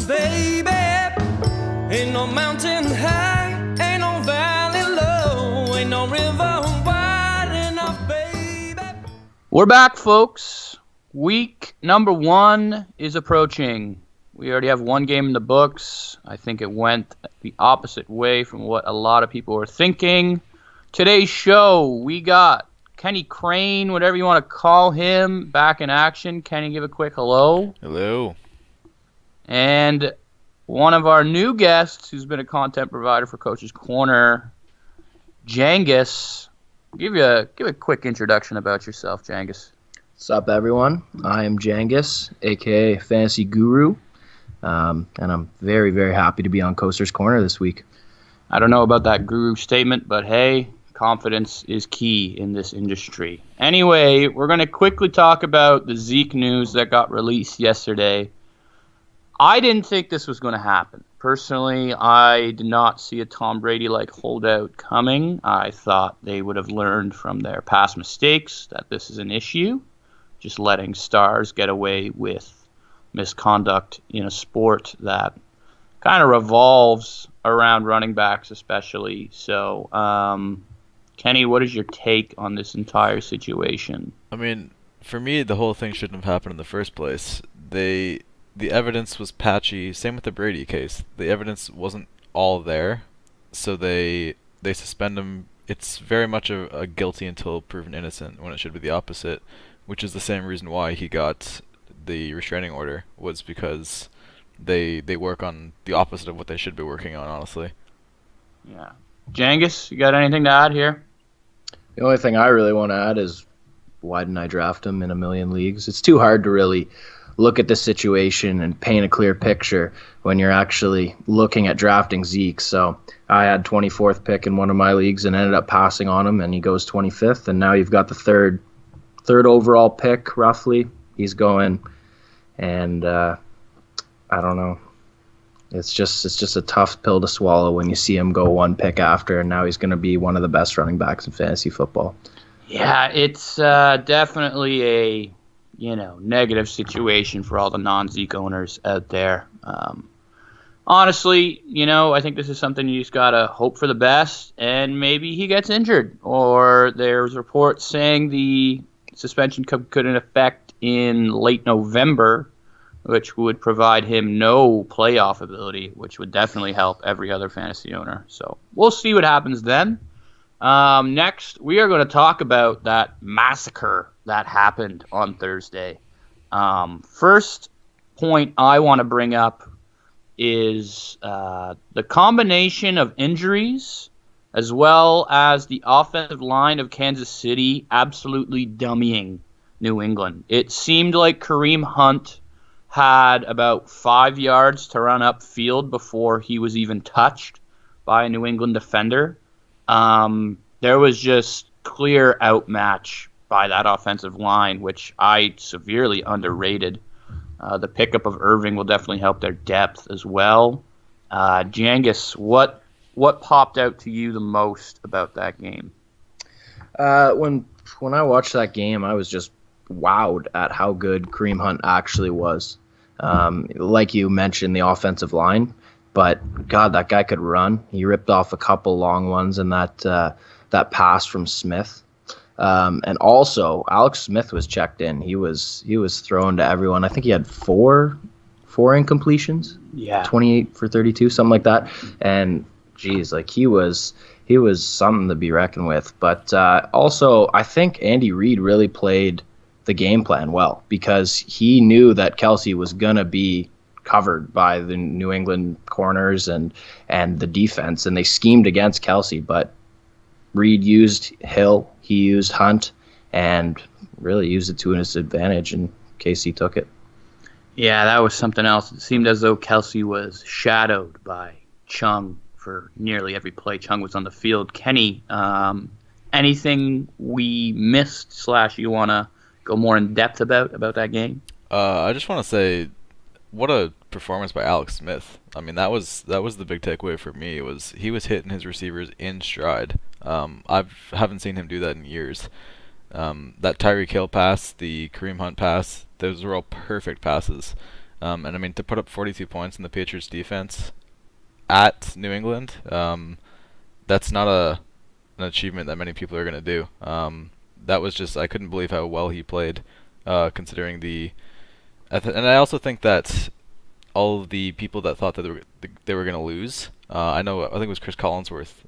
baby. Ain't no mountain high, ain't no valley low, ain't no river wide enough, baby. We're back, folks. Week number 1 is approaching. We already have one game in the books. I think it went the opposite way from what a lot of people were thinking. Today's show, we got Kenny Crane, whatever you want to call him, back in action. Kenny, give a quick hello. Hello. And one of our new guests, who's been a content provider for Coach's Corner, Jangis. Give a quick introduction about yourself, Jangis. What's up, everyone? I am Jangis, a.k.a. Fantasy Guru, and I'm very, very happy to be on Coaster's Corner this week. I don't know about that guru statement, but hey, confidence is key in this industry. Anyway, we're going to quickly talk about the Zeke news that got released yesterday. I didn't think this was going to happen. Personally, I did not see a Tom Brady-like holdout coming. I thought they would have learned from their past mistakes that this is an issue. Just letting stars get away with misconduct in a sport that kind of revolves around running backs especially. So, Kenny, what is your take on this entire situation? I mean, for me, the whole thing shouldn't have happened in the first place. The evidence was patchy. Same with the Brady case. The evidence wasn't all there, so they suspend him. It's very much a guilty until proven innocent, when it should be the opposite, which is the same reason why he got the restraining order, was because they work on the opposite of what they should be working on, honestly. Yeah. Jangis, you got anything to add here? The only thing I really want to add is, why didn't I draft him in a million leagues? It's too hard to really look at the situation and paint a clear picture when you're actually looking at drafting Zeke. So I had 24th pick in one of my leagues and ended up passing on him, and he goes 25th, and now you've got the third overall pick, roughly. He's going, and I don't know. It's just a tough pill to swallow when you see him go one pick after, and now he's going to be one of the best running backs in fantasy football. Yeah, it's definitely a negative situation for all the non-Zeke owners out there. Honestly, I think this is something you just gotta hope for the best, and maybe he gets injured, or there's reports saying the suspension could in effect in late November, which would provide him no playoff ability, which would definitely help every other fantasy owner. So we'll see what happens then. Next, we are going to talk about that massacre that happened on Thursday. First point I want to bring up is the combination of injuries as well as the offensive line of Kansas City absolutely dummying New England. It seemed like Kareem Hunt had about 5 yards to run upfield before he was even touched by a New England defender. There was just clear outmatch by that offensive line, which I severely underrated. The pickup of Irving will definitely help their depth as well. Jangis, what popped out to you the most about that game? When I watched that game, I was just wowed at how good Kareem Hunt actually was. Like you mentioned, the offensive line, but God, that guy could run. He ripped off a couple long ones in that pass from Smith. And also, Alex Smith was checked in. He was thrown to everyone. I think he had four incompletions. Yeah, 28 for 32, something like that. And geez, like he was something to be reckoned with. But also, I think Andy Reid really played the game plan well, because he knew that Kelce was gonna be covered by the New England corners and the defense, and they schemed against Kelce, but Reid used Hill, he used Hunt, and really used it to his advantage, and KC took it. Yeah, that was something else. It seemed as though Kelce was shadowed by Chung for nearly every play Chung was on the field. Kenny, anything we missed / you want to go more in depth about that game? I just want to say, what a performance by Alex Smith. I mean, that was the big takeaway for me. He was hitting his receivers in stride. Haven't seen him do that in years. That Tyreek Hill pass, the Kareem Hunt pass, those were all perfect passes. And I mean, to put up 42 points in the Patriots defense at New England, that's not an achievement that many people are going to do. That was just, I couldn't believe how well he played, considering and I also think that all of the people that thought that they were going to lose, I think it was Chris Collinsworth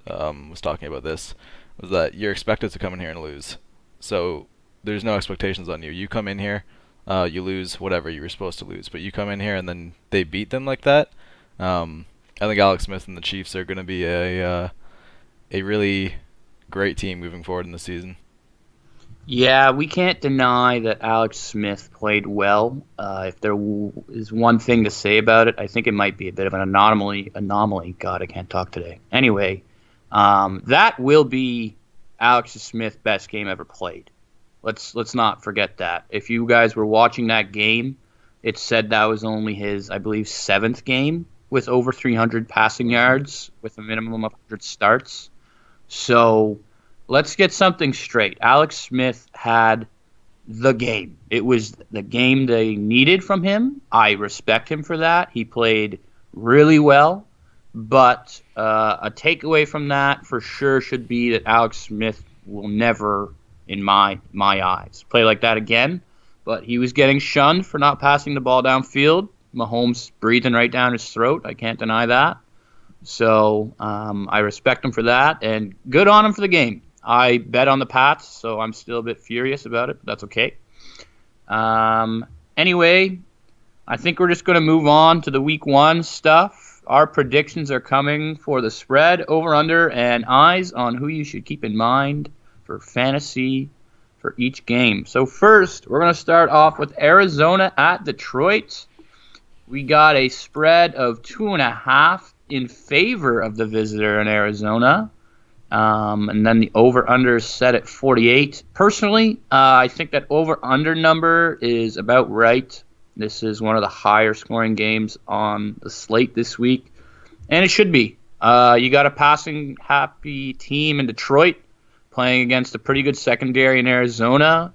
was talking about this, was that you're expected to come in here and lose. So there's no expectations on you. You come in here, you lose whatever you were supposed to lose, but you come in here and then they beat them like that. I think Alex Smith and the Chiefs are going to be a really great team moving forward in the season. Yeah, we can't deny that Alex Smith played well. If there is one thing to say about it, I think it might be a bit of an anomaly. God, I can't talk today. Anyway, that will be Alex Smith's best game ever played. Let's not forget that. If you guys were watching that game, it said that was only his, I believe, 7th game with over 300 passing yards with a minimum of 100 starts. So let's get something straight. Alex Smith had the game. It was the game they needed from him. I respect him for that. He played really well. But a takeaway from that for sure should be that Alex Smith will never, in my eyes, play like that again. But he was getting shunned for not passing the ball downfield. Mahomes breathing right down his throat. I can't deny that. So I respect him for that, and good on him for the game. I bet on the Pats, so I'm still a bit furious about it, but that's okay. Anyway, I think we're just going to move on to the Week 1 stuff. Our predictions are coming for the spread, over-under, and eyes on who you should keep in mind for fantasy for each game. So first, we're going to start off with Arizona at Detroit. We got a spread of 2.5 in favor of the visitor in Arizona. And then the over-under is set at 48. Personally, I think that over-under number is about right. This is one of the higher scoring games on the slate this week. And it should be. You got a passing happy team in Detroit playing against a pretty good secondary in Arizona.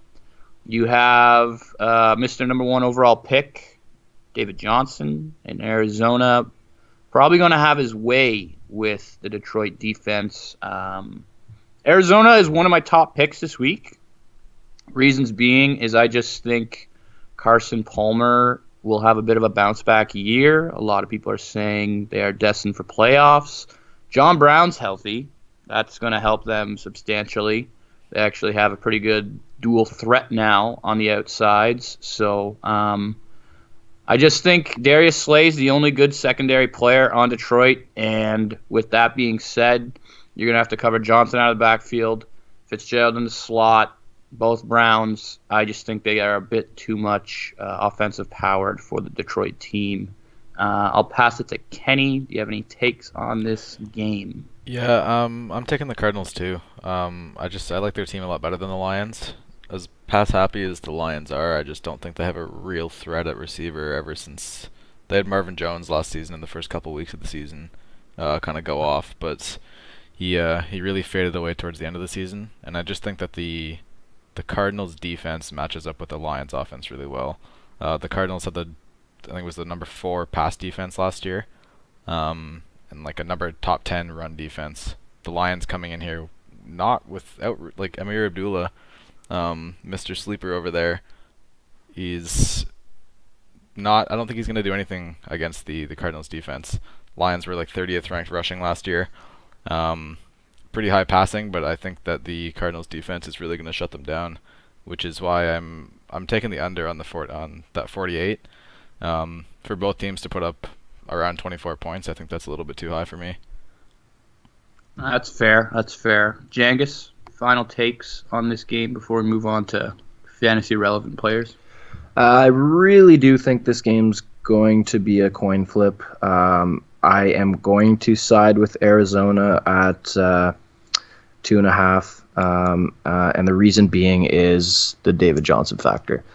You have Mr. Number 1 overall pick, David Johnson in Arizona, probably going to have his way with the Detroit defense. Arizona is one of my top picks this week. Reasons being is I just think Carson Palmer will have a bit of a bounce-back year. A lot of people are saying they are destined for playoffs. John Brown's healthy. That's going to help them substantially. They actually have a pretty good dual threat now on the outsides. So I just think Darius Slay's the only good secondary player on Detroit. And with that being said, you're going to have to cover Johnson out of the backfield, Fitzgerald in the slot, both Browns. I just think they are a bit too much offensive powered for the Detroit team. I'll pass it to Kenny. Do you have any takes on this game? Yeah, I'm taking the Cardinals too. I like their team a lot better than the Lions. As pass happy as the Lions are, I just don't think they have a real threat at receiver ever since they had Marvin Jones last season in the first couple weeks of the season kind of go off, but he really faded away towards the end of the season, and I just think that the Cardinals defense matches up with the Lions offense really well. The Cardinals had I think it was the number 4 pass defense last year, and like a top 10 run defense. The Lions coming in here not without like Amir Abdullah, Mr. Sleeper over there. He's not. I don't think he's going to do anything against the Cardinals defense. Lions were like 30th ranked rushing last year. Pretty high passing, but I think that the Cardinals defense is really going to shut them down, which is why I'm taking the under on that 48. For both teams to put up around 24 points, I think that's a little bit too high for me. That's fair. Jangus, final takes on this game before we move on to fantasy relevant players? I really do think this game's going to be a coin flip. I am going to side with Arizona at 2.5, and the reason being is the David Johnson factor.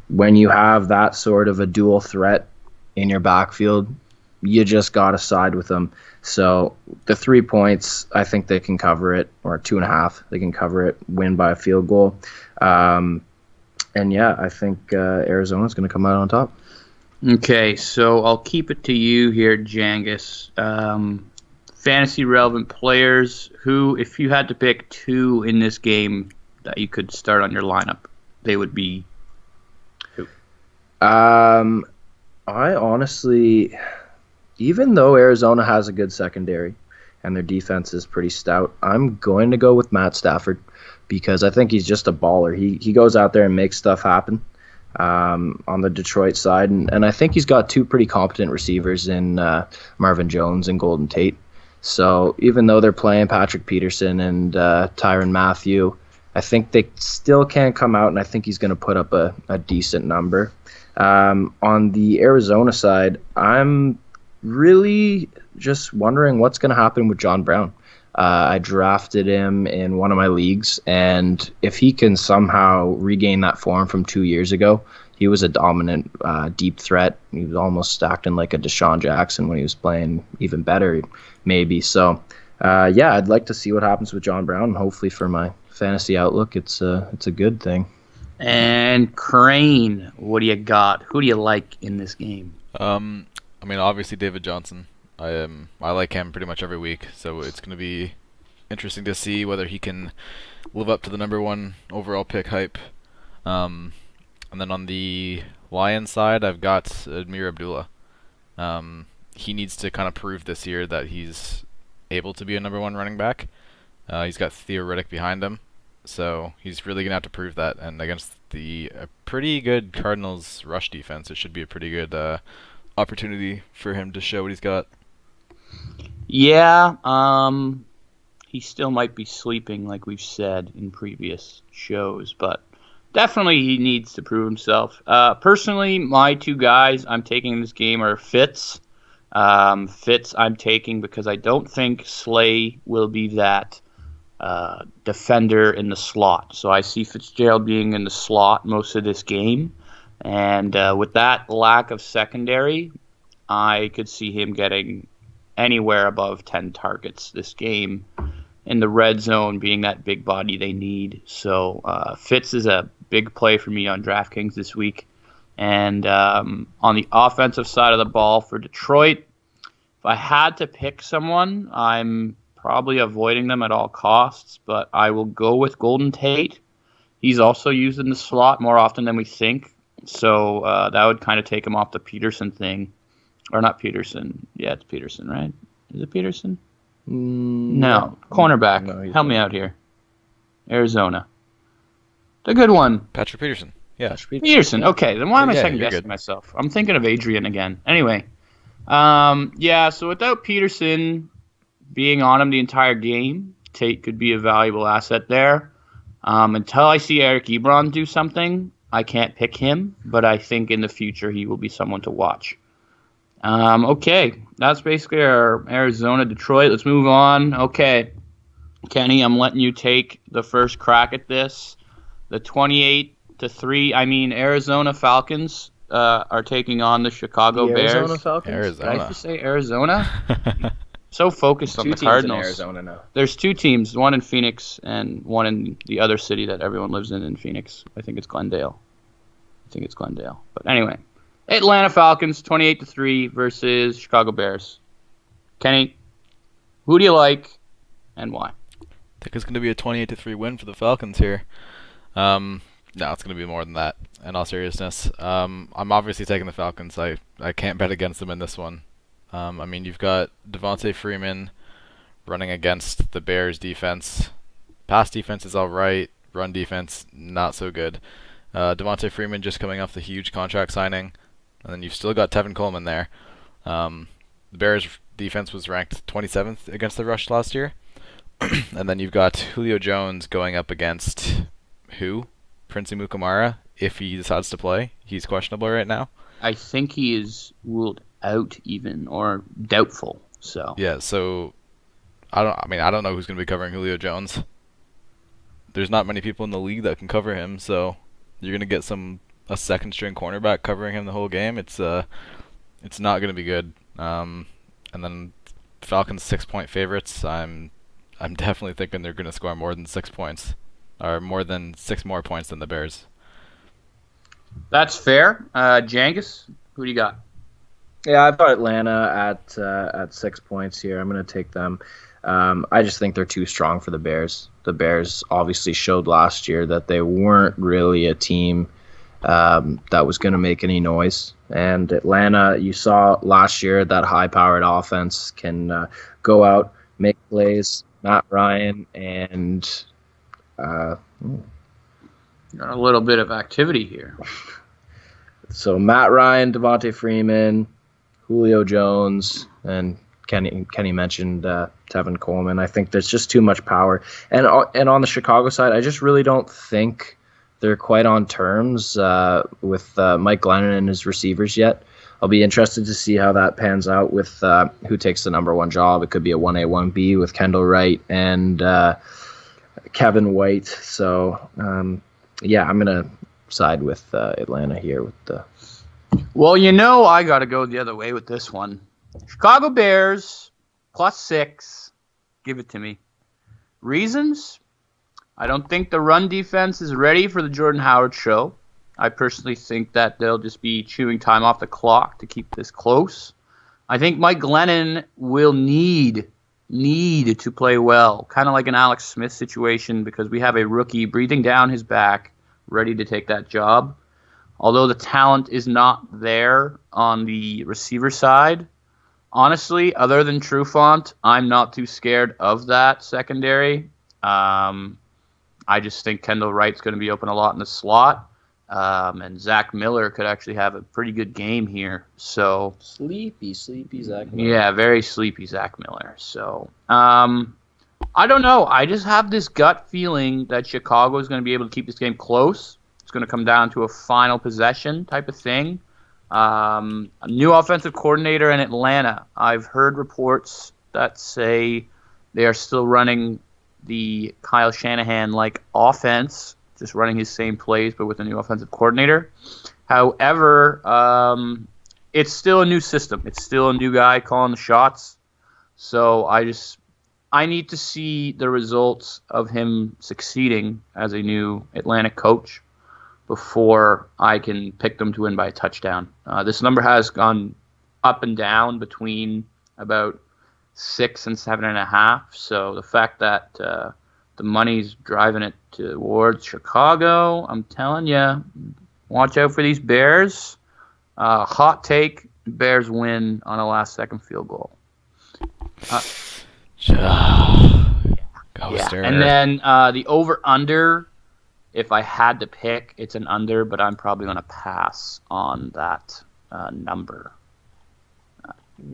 When you have that sort of a dual threat in your backfield, you just got to side with them. So the 3 points, I think they can cover it, or 2.5, they can cover it, win by a field goal. And yeah, I think Arizona's going to come out on top. Okay, so I'll keep it to you here, Jangus. Fantasy relevant players who, if you had to pick two in this game that you could start on your lineup, they would be who? I honestly, even though Arizona has a good secondary and their defense is pretty stout, I'm going to go with Matt Stafford because I think he's just a baller. He goes out there and makes stuff happen on the Detroit side, and I think he's got two pretty competent receivers in Marvin Jones and Golden Tate. So even though they're playing Patrick Peterson and Tyrann Mathieu, I think they still can't come out, and I think he's going to put up a decent number. On the Arizona side, I'm really just wondering what's going to happen with John Brown. I drafted him in one of my leagues, and if he can somehow regain that form from 2 years ago, he was a dominant deep threat. He was almost acting like a Deshaun Jackson when he was playing even better, maybe. So, yeah, I'd like to see what happens with John Brown. Hopefully for my fantasy outlook, it's a good thing. And Crane, what do you got? Who do you like in this game? I mean, obviously David Johnson. I like him pretty much every week, so it's going to be interesting to see whether he can live up to the number one overall pick hype. And then on the Lions side, I've got Amir Abdullah. He needs to kind of prove this year that he's able to be a number one running back. He's got Theo Riddick behind him, so he's really going to have to prove that. And against the pretty good Cardinals rush defense, it should be a pretty good opportunity for him to show what he's got. Yeah, he still might be sleeping, like we've said in previous shows, but definitely he needs to prove himself. Personally, my two guys I'm taking in this game are Fitz. Fitz I'm taking because I don't think Slay will be that defender in the slot. So I see Fitzgerald being in the slot most of this game. And with that lack of secondary, I could see him getting anywhere above 10 targets this game, in the red zone being that big body they need. So Fitz is a big play for me on DraftKings this week. And on the offensive side of the ball for Detroit, if I had to pick someone, I'm probably avoiding them at all costs, but I will go with Golden Tate. He's also used in the slot more often than we think. So that would kind of take him off the Peterson thing. Or not Peterson. Yeah, it's Peterson, right? Is it Peterson? No. Cornerback. No, help me out here. Arizona. The good one. Patrick Peterson. Yeah. Peterson. Okay, then why am I Yeah, second you're guessing good. myself? I'm thinking of Adrian again. Anyway. Yeah, so without Peterson being on him the entire game, Tate could be a valuable asset there. Until I see Eric Ebron do something, I can't pick him, but I think in the future he will be someone to watch. Okay, that's basically our Arizona-Detroit. Let's move on. Okay, Kenny, I'm letting you take the first crack at this. The 28-3, Arizona Falcons are taking on the Chicago Bears. Arizona Falcons? Did I just say Arizona? So focused on Two the teams Cardinals. in Arizona now. There's two teams, one in Phoenix and one in the other city that everyone lives in Phoenix. I think it's Glendale. But anyway, Atlanta Falcons 28-3 versus Chicago Bears. Kenny, who do you like and why? I think it's going to be a 28-3 win for the Falcons here. No, it's going to be more than that, in all seriousness. I'm obviously taking the Falcons. I can't bet against them in this one. You've got Devontae Freeman running against the Bears defense. Pass defense is all right. Run defense, not so good. Devontae Freeman just coming off the huge contract signing. And then you've still got Tevin Coleman there. The Bears defense was ranked 27th against the rush last year. And then you've got Julio Jones going up against who? Prince Mukamara, if he decides to play. He's questionable right now. I think he is ruled out even, or doubtful. So Yeah, so I don't know who's going to be covering Julio Jones. There's not many people in the league that can cover him, so you're going to get a second string cornerback covering him the whole game. It's not going to be good. And then Falcons 6-point favorites. I'm definitely thinking they're going to score more than 6 points, or more than 6 more points than the Bears. that's fair. Jangus, Who do you got? Yeah, I've got Atlanta at 6 points here. I'm going to take them. I just think they're too strong for the Bears. The Bears obviously showed last year that they weren't really a team that was going to make any noise. And Atlanta, you saw last year that high-powered offense can go out, make plays. Matt Ryan and Got a little bit of activity here. so Matt Ryan, Devontae Freeman, Julio Jones, and Kenny mentioned Tevin Coleman. I think there's just too much power. And on the Chicago side, I just really don't think they're quite on terms with Mike Glennon and his receivers yet. I'll be interested to see how that pans out with who takes the number one job. It could be a 1A, 1B with Kendall Wright and Kevin White. So, yeah, I'm going to side with Atlanta here with the... Well, I got to go the other way with this one. Chicago Bears, +6. Give it to me. Reasons? I don't think the run defense is ready for the Jordan Howard show. I personally think that they'll just be chewing time off the clock to keep this close. I think Mike Glennon will need to play well, kind of like an Alex Smith situation, because we have a rookie breathing down his back, ready to take that job. Although the talent is not there on the receiver side, honestly, other than Trufant, I'm not too scared of that secondary. I just think Kendall Wright's going to be open a lot in the slot. And Zach Miller could actually have a pretty good game here. So Sleepy Zach Miller. Yeah, very sleepy Zach Miller. So I don't know. I just have this gut feeling that Chicago is going to be able to keep this game close. It's going to come down to a final possession type of thing. A new offensive coordinator in Atlanta. I've heard reports that say they are still running the Kyle Shanahan-like offense, just running his same plays but with a new offensive coordinator. However, it's still a new system. It's still a new guy calling the shots. So I need to see the results of him succeeding as a new Atlanta coach before I can pick them to win by a touchdown. This number has gone up and down between about 6 and 7.5. So the fact that the money's driving it towards Chicago, I'm telling you, watch out for these Bears. Hot take, Bears win on a last-second field goal. And then the over-under, if I had to pick, it's an under, but I'm probably going to pass on that number.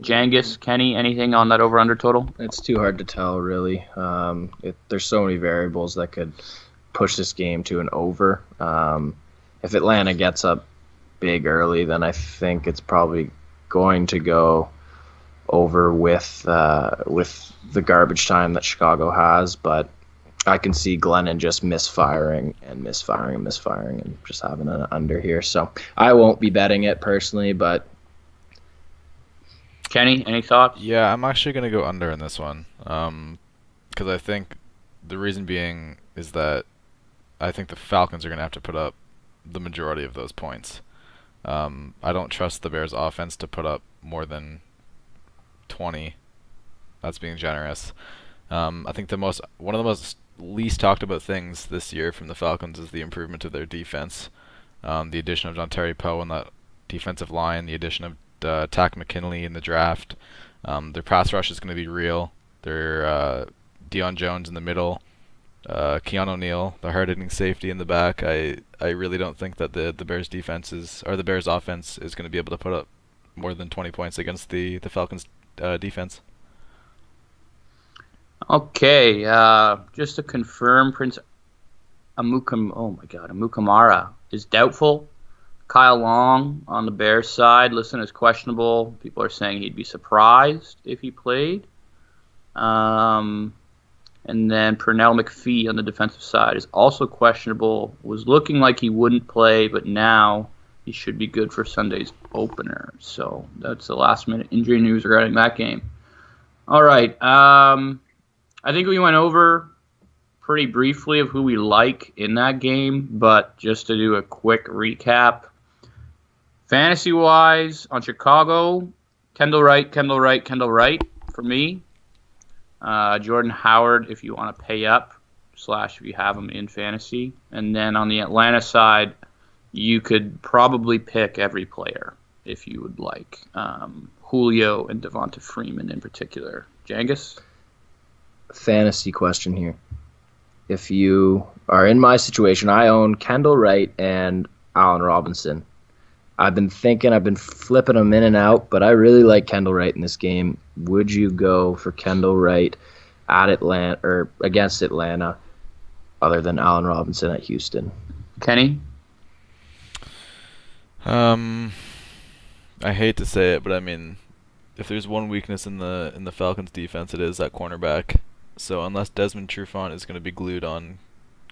Jangis, Kenny, anything on that over-under total? It's too hard to tell, really. There's so many variables that could push this game to an over. If Atlanta gets up big early, then I think it's probably going to go over with the garbage time that Chicago has. But I can see Glennon just misfiring and just having an under here. So I won't be betting it personally, but... Kenny, any thoughts? Yeah, I'm actually going to go under in this one. Because I think the reason being is that I think the Falcons are going to have to put up the majority of those points. I don't trust the Bears' offense to put up more than 20. That's being generous. I think one of the most least talked about things this year from the Falcons is the improvement of their defense. The addition of John Terry Poe on that defensive line, the addition of Tack McKinley in the draft. Their pass rush is going to be real. Their Deion Jones in the middle, Keanu O'Neal, the hard-hitting safety in the back. I really don't think that the Bears the Bears offense is going to be able to put up more than 20 points against the Falcons defense. Okay, just to confirm, Prince Amukamara is doubtful. Kyle Long on the Bears side listed as questionable. People are saying he'd be surprised if he played. And then Pernell McPhee on the defensive side is also questionable. Was looking like he wouldn't play, but now he should be good for Sunday's opener. So that's the last-minute injury news regarding that game. All right. I think we went over pretty briefly of who we like in that game, but just to do a quick recap, Fantasy-wise, on Chicago, Kendall Wright for me. Jordan Howard if you want to pay up, / if you have him in fantasy. And then on the Atlanta side, you could probably pick every player if you would like. Julio and Devonta Freeman in particular. Jangus? Fantasy question here. If you are in my situation, I own Kendall Wright and Allen Robinson. I've been flipping them in and out, but I really like Kendall Wright in this game. Would you go for Kendall Wright at Atlanta or against Atlanta, other than Allen Robinson at Houston? Kenny? I hate to say it, but I mean, if there's one weakness in the Falcons defense, it is that cornerback. So unless Desmond Trufant is going to be glued on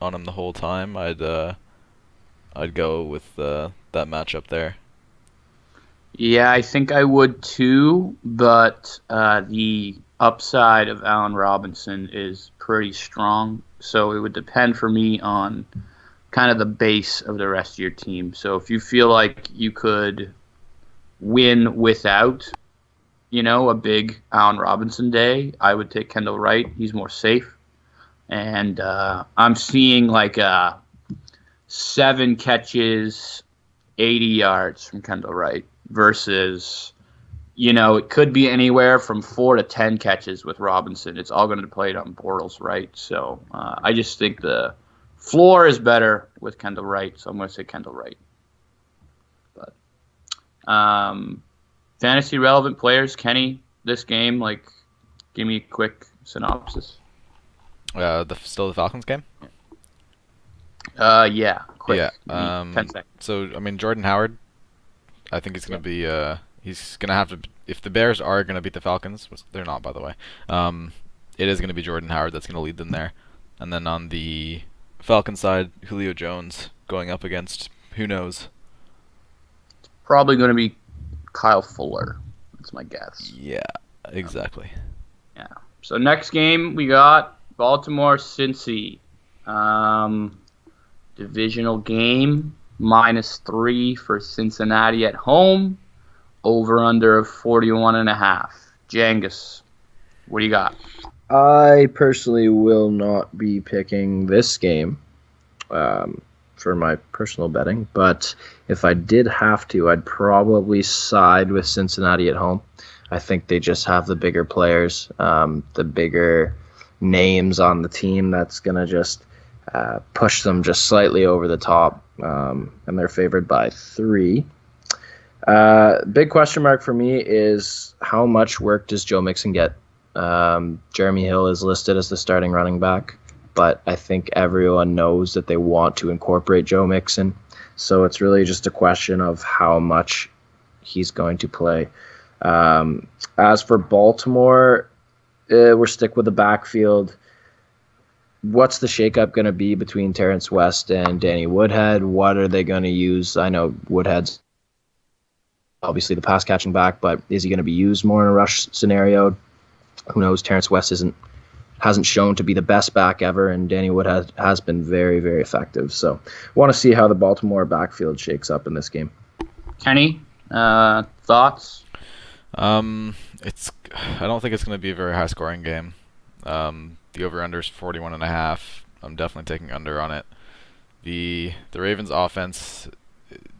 him the whole time, I'd go with that matchup there. Yeah, I think I would too, but the upside of Allen Robinson is pretty strong. So it would depend for me on kind of the base of the rest of your team. So if you feel like you could win without, a big Allen Robinson day, I would take Kendall Wright. He's more safe. And I'm seeing like 7 catches, 80 yards from Kendall Wright versus, it could be anywhere from 4 to 10 catches with Robinson. It's all going to play it on Bortles, right? So I just think the floor is better with Kendall Wright, so I'm going to say Kendall Wright. But fantasy relevant players, Kenny, this game, give me a quick synopsis. Still the Falcons game? Yeah, quick. Yeah. 10 seconds. So Jordan Howard, I think he's going to be. He's going to have to. If the Bears are going to beat the Falcons, which they're not, by the way, it is going to be Jordan Howard that's going to lead them there. And then on the Falcon side, Julio Jones going up against who knows. Probably going to be Kyle Fuller. That's my guess. Yeah, exactly. Yeah. So next game we got Baltimore-Cincy. Divisional game, -3 for Cincinnati at home. Over/under of 41.5. Jangus, what do you got? I personally will not be picking this game for my personal betting, but if I did have to, I'd probably side with Cincinnati at home. I think they just have the bigger players, the bigger names on the team that's going to just push them just slightly over the top, and they're favored by 3. Big question mark for me is how much work does Joe Mixon get? Jeremy Hill is listed as the starting running back, but I think everyone knows that they want to incorporate Joe Mixon, so it's really just a question of how much he's going to play. As for Baltimore, we're stick with the backfield. What's the shakeup going to be between Terrence West and Danny Woodhead? What are they going to use? I know Woodhead's obviously the pass catching back, but is he going to be used more in a rush scenario? Who knows? Terrence West hasn't shown to be the best back ever, and Danny Woodhead has been very, very effective. So I want to see how the Baltimore backfield shakes up in this game. Kenny, thoughts? I don't think it's going to be a very high scoring game. The over/under is 41.5. I'm definitely taking under on it. The Ravens offense,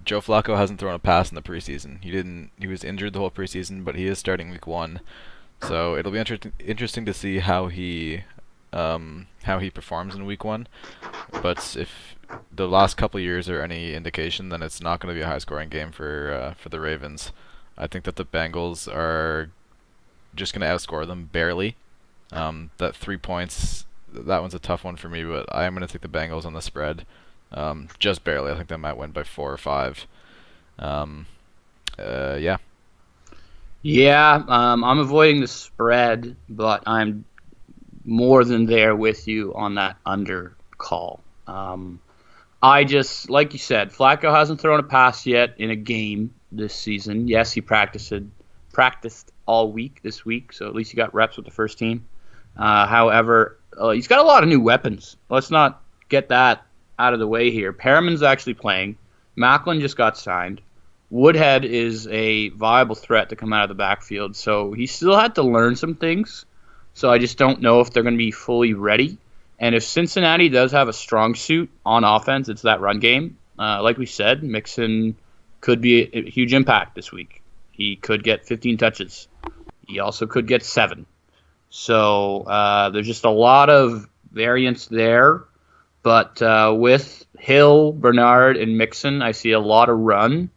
Joe Flacco hasn't thrown a pass in the preseason. He was injured the whole preseason, but he is starting week 1. So it'll be interesting to see how he performs in week 1. But if the last couple of years are any indication, then it's not going to be a high scoring game for the Ravens. I think that the Bengals are just going to outscore them barely. That 3 points, that one's a tough one for me, but I am going to take the Bengals on the spread. Just barely. I think they might win by 4 or 5. Yeah. Yeah, I'm avoiding the spread, but I'm more than there with you on that under call. I just, like you said, Flacco hasn't thrown a pass yet in a game this season. Yes, he practiced all week this week, so at least he got reps with the first team. However, he's got a lot of new weapons. Let's not get that out of the way here. Perriman's actually playing. Macklin just got signed. Woodhead is a viable threat to come out of the backfield, so he still had to learn some things. So I just don't know if they're going to be fully ready. And if Cincinnati does have a strong suit on offense, it's that run game. Like we said, Mixon could be a huge impact this week. He could get 15 touches. He also could get 7. So there's just a lot of variance there. But with Hill, Bernard, and Mixon, I see a lot of run.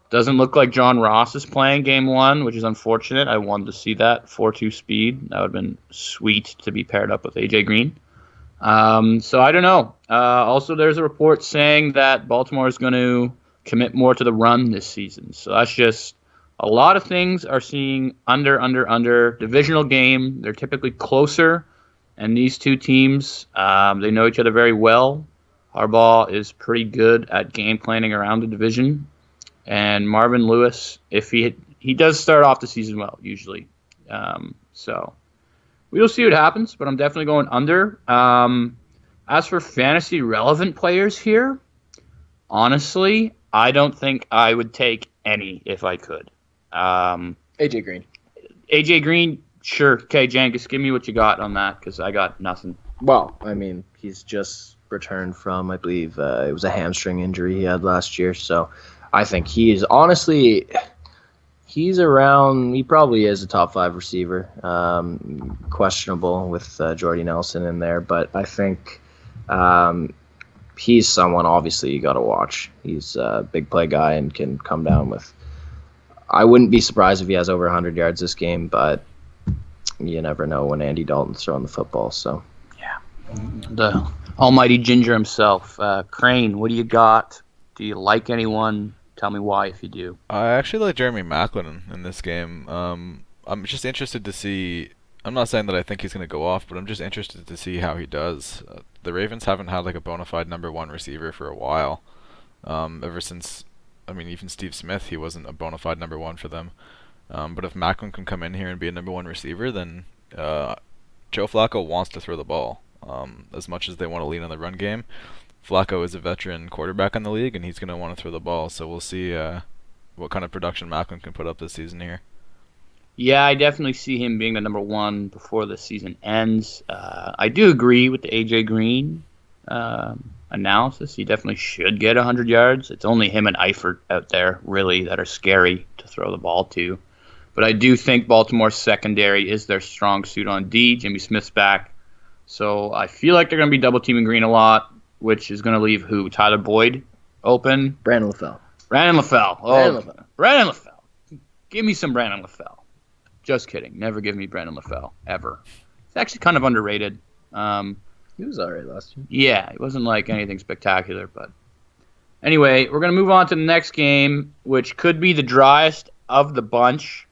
Doesn't look like John Ross is playing game 1, which is unfortunate. I wanted to see that 4.2 speed. That would have been sweet to be paired up with A.J. Green. So I don't know. Also, there's a report saying that Baltimore is going to commit more to the run this season. So that's just a lot of things are seeing under. Divisional game, they're typically closer. And these two teams, they know each other very well. Harbaugh is pretty good at game planning around the division. And Marvin Lewis, if he does start off the season well, usually. So we'll see what happens, but I'm definitely going under. As for fantasy relevant players here, honestly, I don't think I would take any if I could. AJ Green. AJ Green, sure. Okay, Jankus, give me what you got on that, because I got nothing. Well, I mean, he's just returned from, I believe, it was a hamstring injury he had last year, so I think he's around, he probably is a top 5 receiver. Questionable with Jordy Nelson in there, but I think he's someone obviously you got to watch. He's a big play guy and can come down with, I wouldn't be surprised if he has over 100 yards this game, but you never know when Andy Dalton's throwing the football. So yeah, the almighty Ginger himself. Crane, what do you got? Do you like anyone? Tell me why if you do. I actually like Jeremy Maclin in this game. I'm just interested to see. I'm not saying that I think he's going to go off, but I'm just interested to see how he does. The Ravens haven't had like a bona fide number 1 receiver for a while. Ever since, I mean, even Steve Smith, he wasn't a bona fide number 1 for them. But if Maclin can come in here and be a number 1 receiver, then Joe Flacco wants to throw the ball. As much as they want to lean on the run game, Flacco is a veteran quarterback in the league, and he's going to want to throw the ball. So we'll see what kind of production Maclin can put up this season here. Yeah, I definitely see him being the number 1 before the season ends. I do agree with the A.J. Green analysis. He definitely should get 100 yards. It's only him and Eifert out there, really, that are scary to throw the ball to. But I do think Baltimore's secondary is their strong suit on D. Jimmy Smith's back. So I feel like they're going to be double-teaming Green a lot, which is going to leave who? Tyler Boyd open? Brandon LaFell. Brandon LaFell. Oh, Brandon LaFell. Brandon LaFell. Give me some Brandon LaFell. Just kidding. Never give me Brandon LaFell, ever. It's actually kind of underrated. He was all right last year. Yeah, it wasn't like anything spectacular, but anyway, we're going to move on to the next game, which could be the driest of the bunch.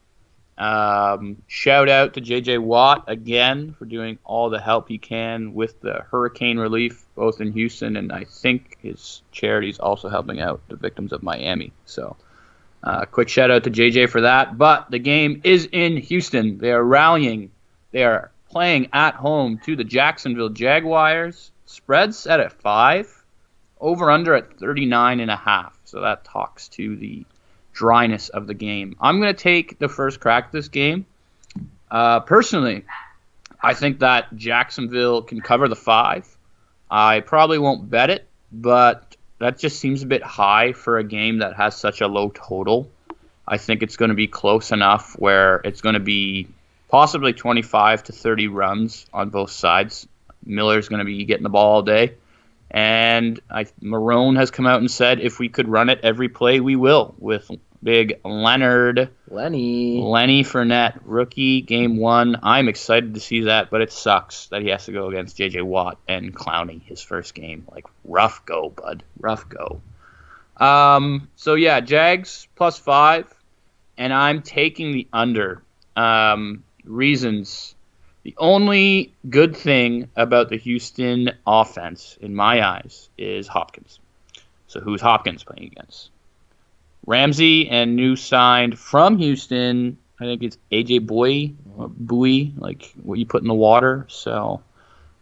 Shout out to J.J. Watt again for doing all the help he can with the hurricane relief, both in Houston, and I think his charity's also helping out the victims of Miami. So quick shout out to JJ for that. But the game is in Houston. They are rallying. They are playing at home to the Jacksonville Jaguars. Spread set at 5. Over-under at 39.5. So that talks to the dryness of the game. I'm going to take the first crack at this game. Personally, I think that Jacksonville can cover the 5. I probably won't bet it, but that just seems a bit high for a game that has such a low total. I think it's going to be close enough where it's going to be possibly 25 to 30 runs on both sides. Miller's going to be getting the ball all day. And Marone has come out and said if we could run it every play, we will, with big Lenny Fournette, rookie, game 1. I'm excited to see that, but it sucks that he has to go against J.J. Watt and Clowney his first game. Like, rough go, bud. Rough go. So, yeah, Jags plus 5, and I'm taking the under. Reasons. The only good thing about the Houston offense, in my eyes, is Hopkins. So who's Hopkins playing against? Ramsey and new signed from Houston, I think it's A.J. Bowie, like what you put in the water. So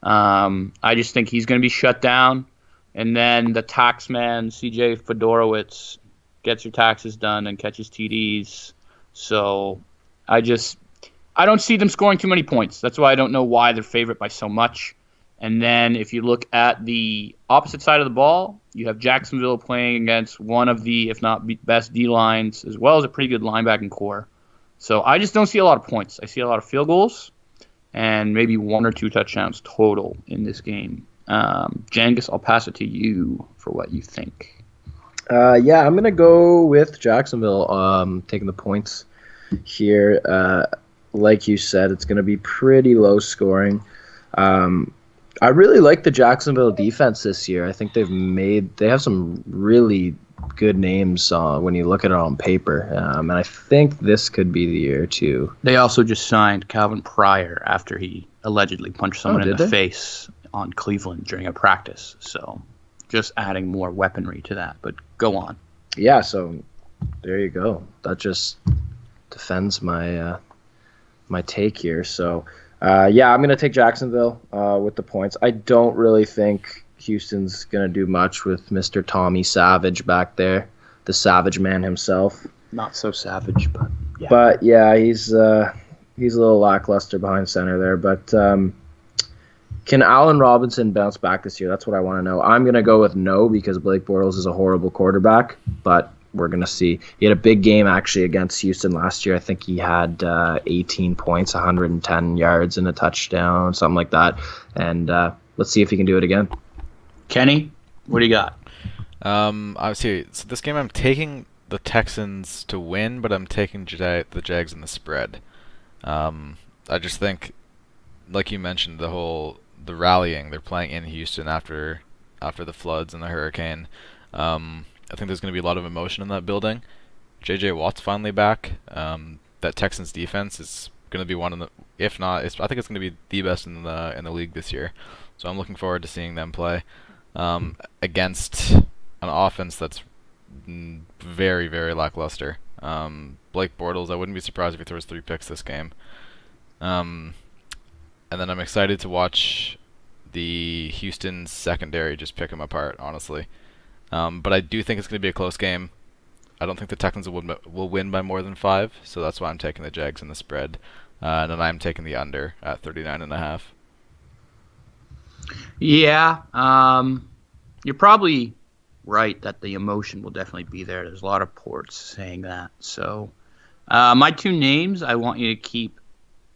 I just think he's going to be shut down. And then the taxman, C.J. Fedorowicz, gets your taxes done, and catches TDs. So I don't see them scoring too many points. That's why I don't know why they're favorite by so much. And then if you look at the opposite side of the ball, you have Jacksonville playing against one of the, if not best D-lines, as well as a pretty good linebacking core. So I just don't see a lot of points. I see a lot of field goals and maybe 1 or 2 touchdowns total in this game. Jangus, I'll pass it to you for what you think. Yeah, I'm going to go with Jacksonville taking the points here. Like you said, it's going to be pretty low scoring. I really like the Jacksonville defense this year. I think they have some really good names when you look at it on paper. And I think this could be the year too. They also just signed Calvin Pryor after he allegedly punched someone in the face on Cleveland during a practice. So just adding more weaponry to that. But go on. Yeah, so there you go. That just defends my my take here. So yeah, I'm going to take Jacksonville with the points. I don't really think Houston's going to do much with Mr. Tommy Savage back there, the Savage Man himself. Not so savage, but yeah. But yeah, he's a little lackluster behind center there. But can Allen Robinson bounce back this year? That's what I want to know. I'm going to go with no because Blake Bortles is a horrible quarterback, but we're going to see. He had a big game actually against Houston last year. I think he had 18 points, 110 yards and a touchdown, something like that. And let's see if he can do it again. Kenny, what do you got? Obviously, so this game I'm taking the Texans to win, but I'm taking the Jags in the spread. I just think, like you mentioned, the rallying. They're playing in Houston after the floods and the hurricane. I think there's going to be a lot of emotion in that building. J.J. Watt's finally back. That Texans defense is going to be one of the, if not, I think it's going to be the best in the league this year. So I'm looking forward to seeing them play against an offense that's very, very lackluster. Blake Bortles, I wouldn't be surprised if he throws 3 picks this game. And then I'm excited to watch the Houston secondary just pick them apart, honestly. But I do think it's going to be a close game. I don't think the Texans will win by more than 5, so that's why I'm taking the Jags in the spread. And then I'm taking the under at 39.5. Yeah, you're probably right that the emotion will definitely be there. There's a lot of reports saying that. So my 2 names I want you to keep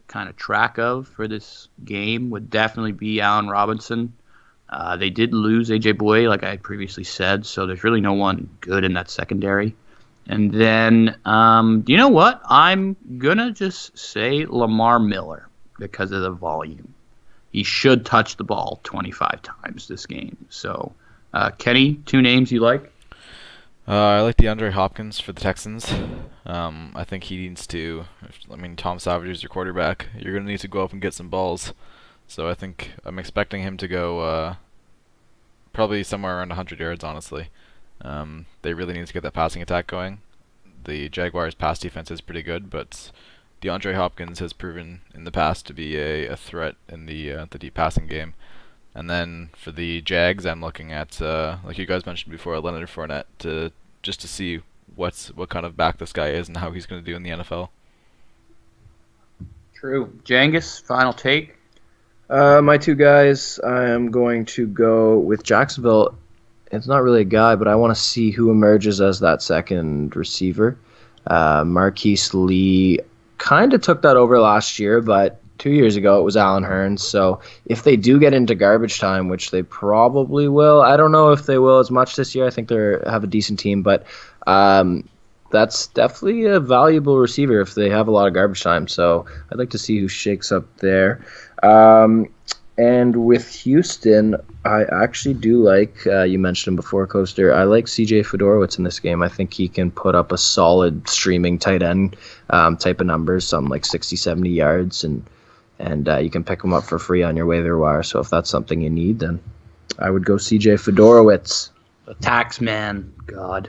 kind of track of for this game would definitely be Allen Robinson. They did lose A.J. Boye, like I previously said, so there's really no one good in that secondary. And then, you know what? I'm going to just say Lamar Miller because of the volume. He should touch the ball 25 times this game. So, Kenny, 2 names you like? I like DeAndre Hopkins for the Texans. I think he needs to, Tom Savage is your quarterback. You're going to need to go up and get some balls. So I think I'm expecting him to go probably somewhere around 100 yards, honestly. They really need to get that passing attack going. The Jaguars' pass defense is pretty good, but DeAndre Hopkins has proven in the past to be a threat in the deep passing game. And then for the Jags, I'm looking at, like you guys mentioned before, Leonard Fournette, just to see what kind of back this guy is and how he's going to do in the NFL. True. Jangus, final take? My 2 guys, I am going to go with Jacksonville. It's not really a guy, but I want to see who emerges as that second receiver. Marquise Lee kind of took that over last year, but 2 years ago it was Allen Hurns. So if they do get into garbage time, which they probably will, I don't know if they will as much this year. I think they have a decent team, but that's definitely a valuable receiver if they have a lot of garbage time. So I'd like to see who shakes up there. And with Houston, I actually do like, you mentioned him before, Coaster, I like CJ Fedorowicz in this game. I think he can put up a solid streaming tight end type of numbers, something like 60, 70 yards, and you can pick him up for free on your waiver wire. So if that's something you need, then I would go CJ Fedorowicz. The tax man. God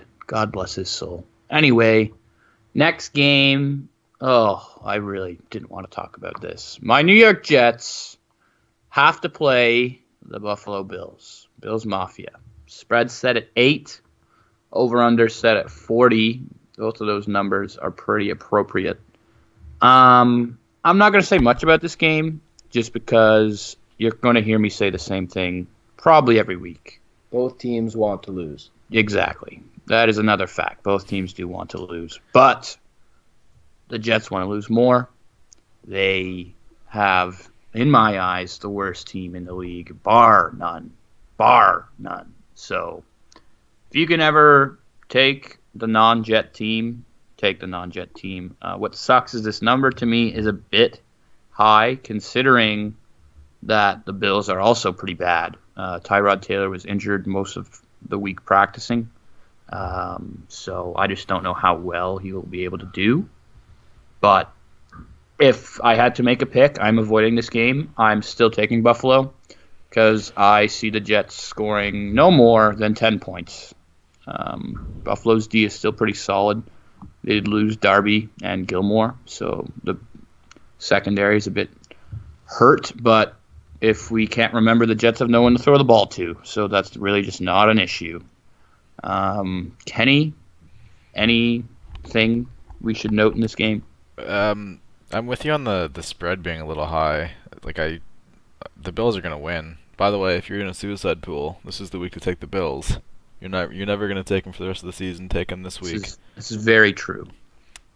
bless his soul. Anyway, next game. Oh, I really didn't want to talk about this. My New York Jets have to play the Buffalo Bills. Bills Mafia. Spread set at 8. Over-under set at 40. Both of those numbers are pretty appropriate. I'm not going to say much about this game just because you're going to hear me say the same thing probably every week. Both teams want to lose. Exactly. That is another fact. Both teams do want to lose. But the Jets want to lose more. They have, in my eyes, the worst team in the league, bar none. Bar none. So if you can ever take the non-Jet team, take the non-Jet team. What sucks is this number to me is a bit high considering that the Bills are also pretty bad. Tyrod Taylor was injured most of the week practicing. So I just don't know how well he will be able to do. But if I had to make a pick, I'm avoiding this game. I'm still taking Buffalo because I see the Jets scoring no more than 10 points. Buffalo's D is still pretty solid. They did lose Darby and Gilmore, so the secondary is a bit hurt. But if we can't remember, the Jets have no one to throw the ball to, so that's really just not an issue. Kenny, anything we should note in this game? I'm with you on the spread being a little high. The Bills are gonna win. By the way, if you're in a suicide pool, this is the week to take the Bills. You're never gonna take them for the rest of the season. Take them this week. This is very true.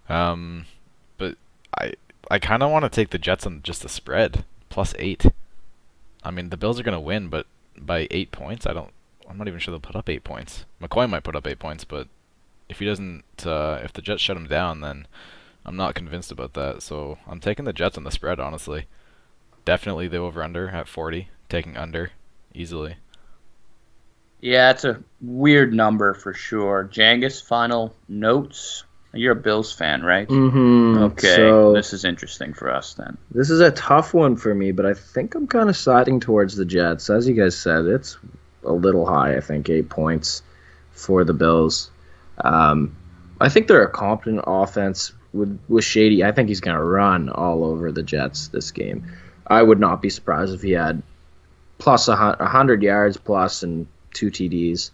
But I kind of want to take the Jets on just the spread +8. I mean, the Bills are gonna win, but by 8 points, I'm not even sure they'll put up 8 points. McCoy might put up 8 points, but if he doesn't, if the Jets shut him down, then I'm not convinced about that. So I'm taking the Jets on the spread, honestly. Definitely the over/under at 40. Taking under easily. Yeah, it's a weird number for sure. Jangus, final notes. You're a Bills fan, right? Mm-hmm. Okay, so this is interesting for us then. this is a tough one for me, but I think I'm kind of siding towards the Jets. As you guys said, it's a little high, I think, 8 points for the Bills. I think they're a competent offense with Shady. I think he's going to run all over the Jets this game. I would not be surprised if he had plus 100 yards plus and 2 TDs.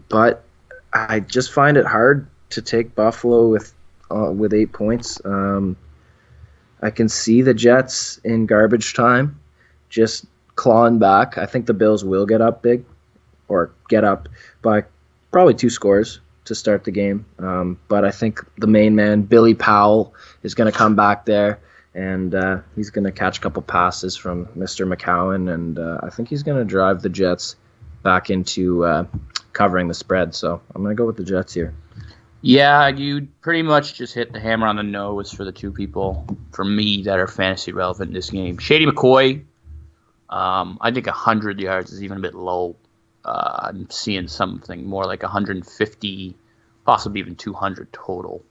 But I just find it hard to take Buffalo with 8 points. I can see the Jets in garbage time just clawing back. I think the Bills will get up big or get up by probably 2 scores to start the game. But I think the main man, Billy Powell, is going to come back there, and he's going to catch a couple passes from Mr. McCowan, and I think he's going to drive the Jets back into covering the spread. So I'm going to go with the Jets here. Yeah, you pretty much just hit the hammer on the nose for the two people, for me, that are fantasy relevant in this game. Shady McCoy, I think 100 yards is even a bit low. I'm seeing something more like 150, possibly even 200 total.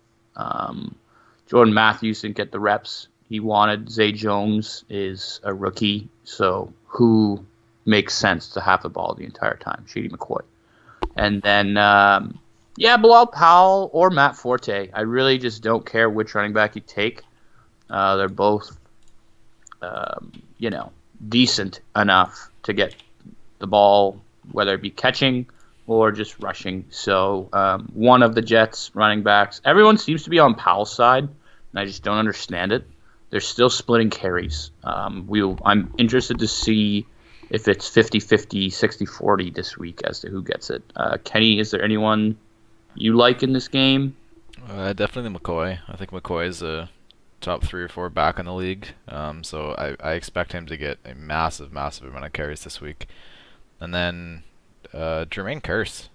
Jordan Matthews didn't get the reps he wanted. Zay Jones is a rookie, so who makes sense to have the ball the entire time? Shady McCoy. And then, Bilal Powell or Matt Forte. I really just don't care which running back you take. They're both, decent enough to get the ball, whether it be catching or just rushing. So one of the Jets running backs, everyone seems to be on Powell's side, and I just don't understand it. They're still splitting carries. I'm interested to see if it's 50-50, 60-40 this week as to who gets it. Kenny, is there anyone you like in this game? Definitely McCoy. I think McCoy is a top 3 or 4 back in the league. So I expect him to get a massive, massive amount of carries this week. And then Jermaine Kearse.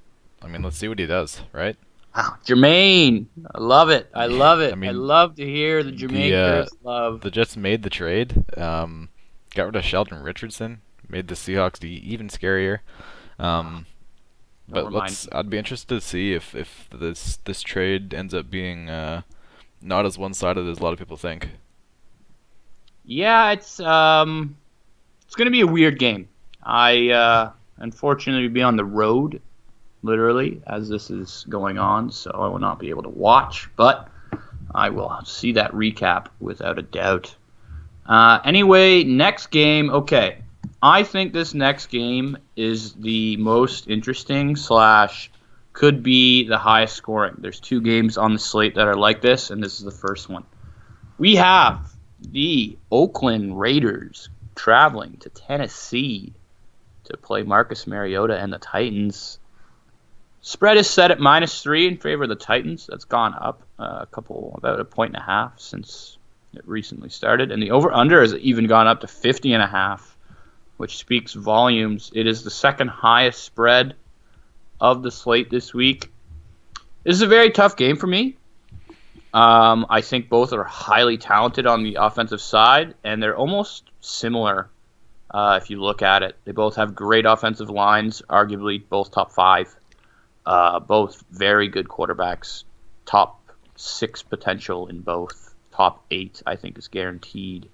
I mean, let's see what he does, right? Wow, Jermaine. I love it. I love it. I mean, I love to hear the Jermaine Kearse love. The Jets made the trade. Got rid of Sheldon Richardson. Made the Seahawks even scarier. But I'd be interested to see if this trade ends up being not as one-sided as a lot of people think. Yeah, it's going to be a weird game. I unfortunately will be on the road, literally, as this is going on, so I will not be able to watch, but I will see that recap without a doubt. Anyway, next game. Okay, I think this next game is the most interesting / could be the highest scoring. There's 2 games on the slate that are like this, and this is the first one. We have the Oakland Raiders traveling to Tennessee to play Marcus Mariota and the Titans. Spread is set at -3 in favor of the Titans. That's gone up about 1.5 since it recently started. And the over-under has even gone up to 50.5, which speaks volumes. It is the second highest spread of the slate this week. This is a very tough game for me. I think both are highly talented on the offensive side, and they're almost similar if you look at it. They both have great offensive lines, arguably both top 5. Both very good quarterbacks, top 6 potential in both. Top 8, I think, is guaranteed.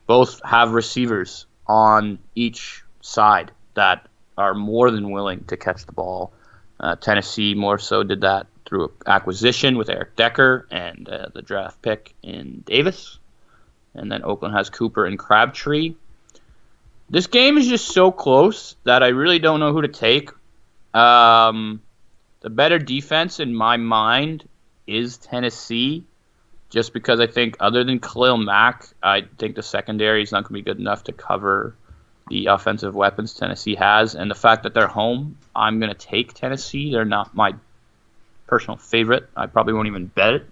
Both have receivers on each side that are more than willing to catch the ball. Tennessee more so did that through acquisition with Eric Decker and the draft pick in Davis. And then Oakland has Cooper and Crabtree. This game is just so close that I really don't know who to take. The better defense in my mind is Tennessee, just because I think other than Khalil Mack, I think the secondary is not going to be good enough to cover the offensive weapons Tennessee has. And the fact that they're home, I'm going to take Tennessee. They're not my personal favorite. I probably won't even bet it.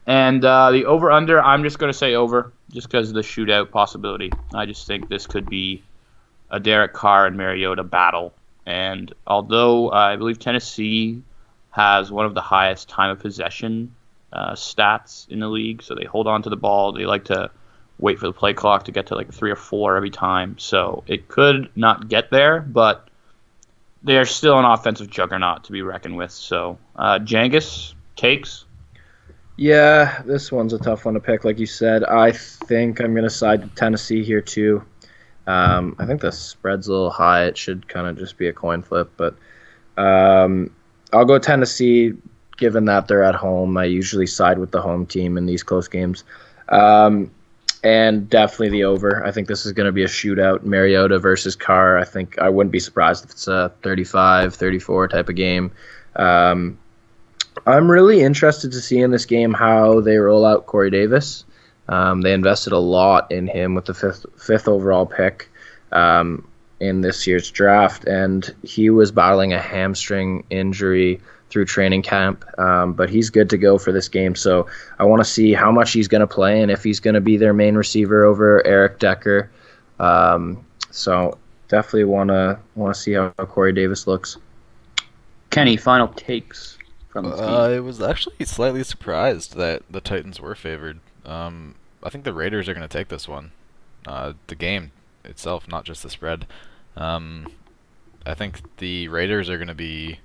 And the over-under, I'm just going to say over, just because of the shootout possibility. I just think this could be a Derek Carr and Mariota battle. And although I believe Tennessee has one of the highest time of possession stats in the league, so they hold on to the ball. They like to wait for the play clock to get to like 3 or 4 every time. So it could not get there, but they are still an offensive juggernaut to be reckoned with. So Jangis, takes? Yeah, this one's a tough one to pick. Like you said, I think I'm going to side with Tennessee here too. I think the spread's a little high. It should kind of just be a coin flip, but I'll go Tennessee given that they're at home. I usually side with the home team in these close games. And definitely the over. I think this is going to be a shootout, Mariota versus Carr. I think I wouldn't be surprised if it's a 35-34 type of game. I'm really interested to see in this game how they roll out Corey Davis. They invested a lot in him with the fifth overall pick in this year's draft, and he was battling a hamstring injury through training camp, but he's good to go for this game. So I want to see how much he's going to play and if he's going to be their main receiver over Eric Decker. So definitely want to see how Corey Davis looks. Kenny, final takes from this game. I was actually slightly surprised that the Titans were favored. I think the Raiders are going to take this one. The game itself, not just the spread. I think the Raiders are going to be,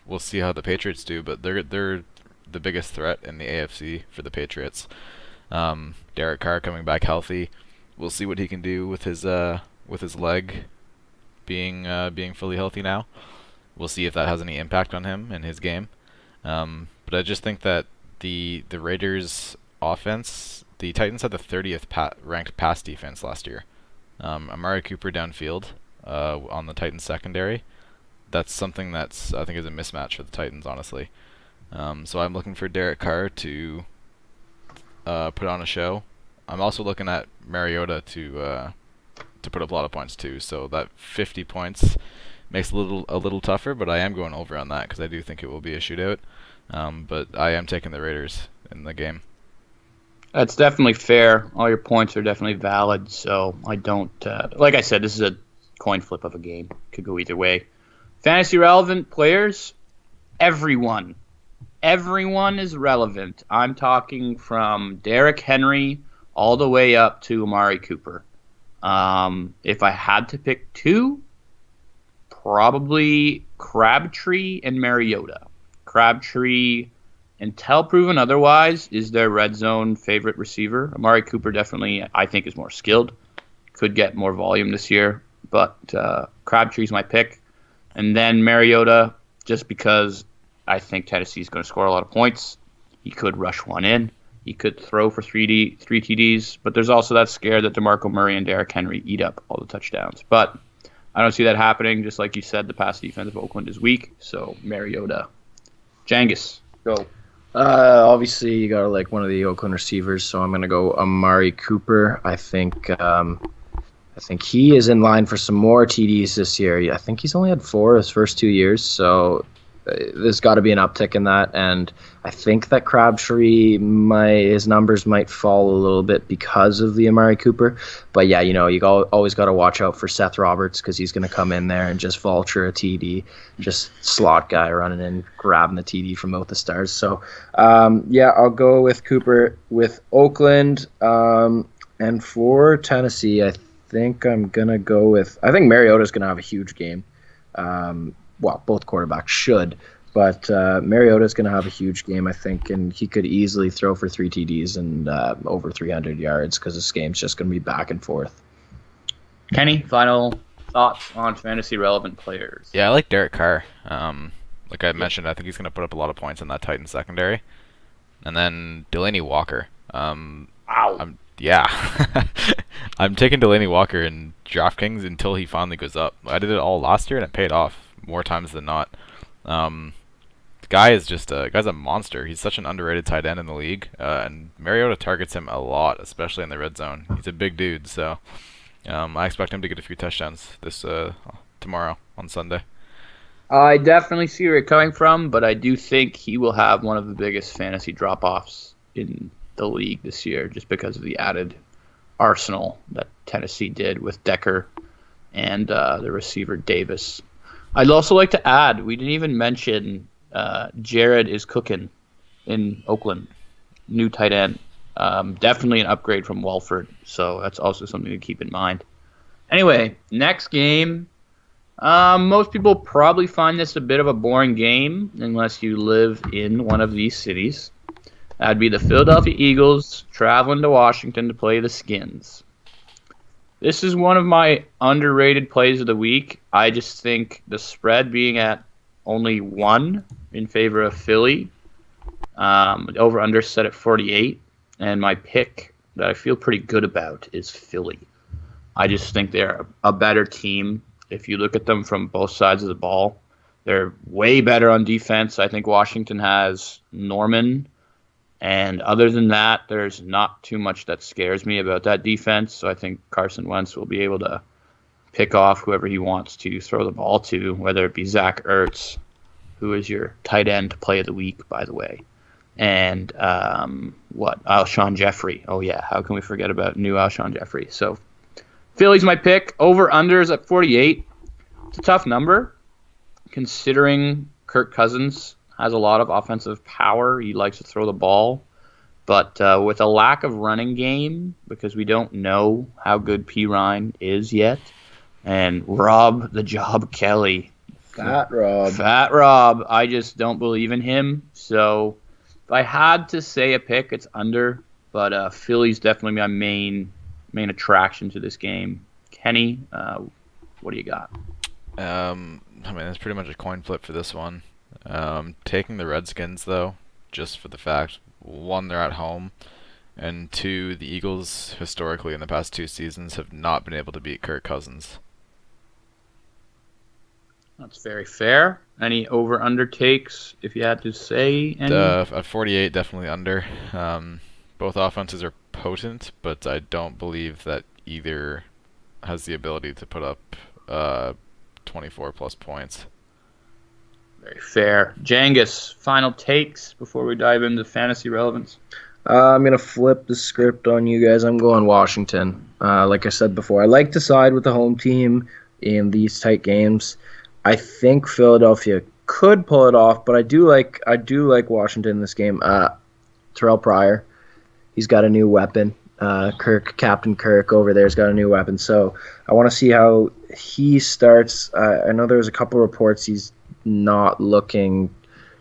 we'll see how the Patriots do, but they're the biggest threat in the AFC for the Patriots. Derek Carr coming back healthy. We'll see what he can do with his leg being fully healthy now. We'll see if that has any impact on him in his game. But I just think that the Raiders' offense, the Titans had the 30th ranked pass defense last year. Amari Cooper downfield on the Titans secondary. That's something that's I think is a mismatch for the Titans, honestly. So I'm looking for Derek Carr to put on a show. I'm also looking at Mariota to put up a lot of points too. So that 50 points makes it a little tougher, but I am going over on that because I do think it will be a shootout. But I am taking the Raiders in the game. That's definitely fair. All your points are definitely valid. So I don't, like I said, this is a coin flip of a game. Could go either way. Fantasy relevant players, everyone is relevant. I'm talking from Derrick Henry all the way up to Amari Cooper. If I had to pick two, probably Crabtree and Mariota. Crabtree, until proven otherwise, is their red zone favorite receiver. Amari Cooper definitely, I think, is more skilled. Could get more volume this year, but Crabtree's my pick. And then Mariota, just because I think Tennessee's going to score a lot of points. He could rush one in. He could throw for three TDs, but there's also that scare that DeMarco Murray and Derrick Henry eat up all the touchdowns. But I don't see that happening. Just like you said, the pass defense of Oakland is weak. So Mariota. Jangis, go. Obviously, you got to like one of the Oakland receivers, so I'm going to go Amari Cooper. I think he is in line for some more TDs this year. I think he's only had 4 his first 2 years, so there's got to be an uptick in that. And I think that Crabtree, his numbers might fall a little bit because of the Amari Cooper. But yeah, you always got to watch out for Seth Roberts because he's going to come in there and just vulture a TD, just slot guy running in, grabbing the TD from both the stars. So yeah, I'll go with Cooper with Oakland. And for Tennessee, I think Mariota's going to have a huge game. Well, both quarterbacks should, but Mariota's going to have a huge game, I think, and he could easily throw for 3 TDs and over 300 yards because this game's just going to be back and forth. Kenny, final thoughts on fantasy-relevant players? Yeah, I like Derek Carr. Like I mentioned, I think he's going to put up a lot of points in that Titans secondary. And then Delanie Walker. I'm taking Delanie Walker in DraftKings until he finally goes up. I did it all last year, and it paid off more times than not. The guy's a monster. He's such an underrated tight end in the league, and Mariota targets him a lot, especially in the red zone. He's a big dude, so I expect him to get a few touchdowns this tomorrow on Sunday. I definitely see where you're coming from, but I do think he will have one of the biggest fantasy drop-offs in the league this year just because of the added arsenal that Tennessee did with Decker and the receiver Davis. I'd also like to add, we didn't even mention Jared is cooking in Oakland, new tight end. Definitely an upgrade from Walford, so that's also something to keep in mind. Anyway, next game. Most people probably find this a bit of a boring game unless you live in one of these cities. That'd be the Philadelphia Eagles traveling to Washington to play the Skins. This is one of my underrated plays of the week. I just think the spread being at only 1 in favor of Philly, over-under set at 48, and my pick that I feel pretty good about is Philly. I just think they're a better team. If you look at them from both sides of the ball, they're way better on defense. I think Washington has Norman. And other than that, there's not too much that scares me about that defense. So I think Carson Wentz will be able to pick off whoever he wants to throw the ball to, whether it be Zach Ertz, who is your tight end play of the week, by the way. And Alshon Jeffrey. Oh, yeah, how can we forget about new Alshon Jeffrey? So Philly's my pick. Over-unders at 48. It's a tough number, considering Kirk Cousins has a lot of offensive power. He likes to throw the ball. But with a lack of running game, because we don't know how good Perine is yet, and Rob the Job Kelly. Fat Rob. I just don't believe in him. So if I had to say a pick, it's under. But Philly's definitely my main attraction to this game. Kenny, what do you got? It's pretty much a coin flip for this one. Taking the Redskins, though, just for the fact, 1, they're at home, and 2, the Eagles, historically in the past 2 seasons, have not been able to beat Kirk Cousins. That's very fair. Any over-under takes, if you had to say any? At 48, definitely under. Both offenses are potent, but I don't believe that either has the ability to put up 24-plus points. Very fair. Jangis, final takes before we dive into fantasy relevance? I'm going to flip the script on you guys. I'm going Washington. Like I said before, I like to side with the home team in these tight games. I think Philadelphia could pull it off, but I do like Washington in this game. Terrell Pryor, he's got a new weapon. Captain Kirk over there's got a new weapon. So I want to see how he starts. I know there's a couple reports he's not looking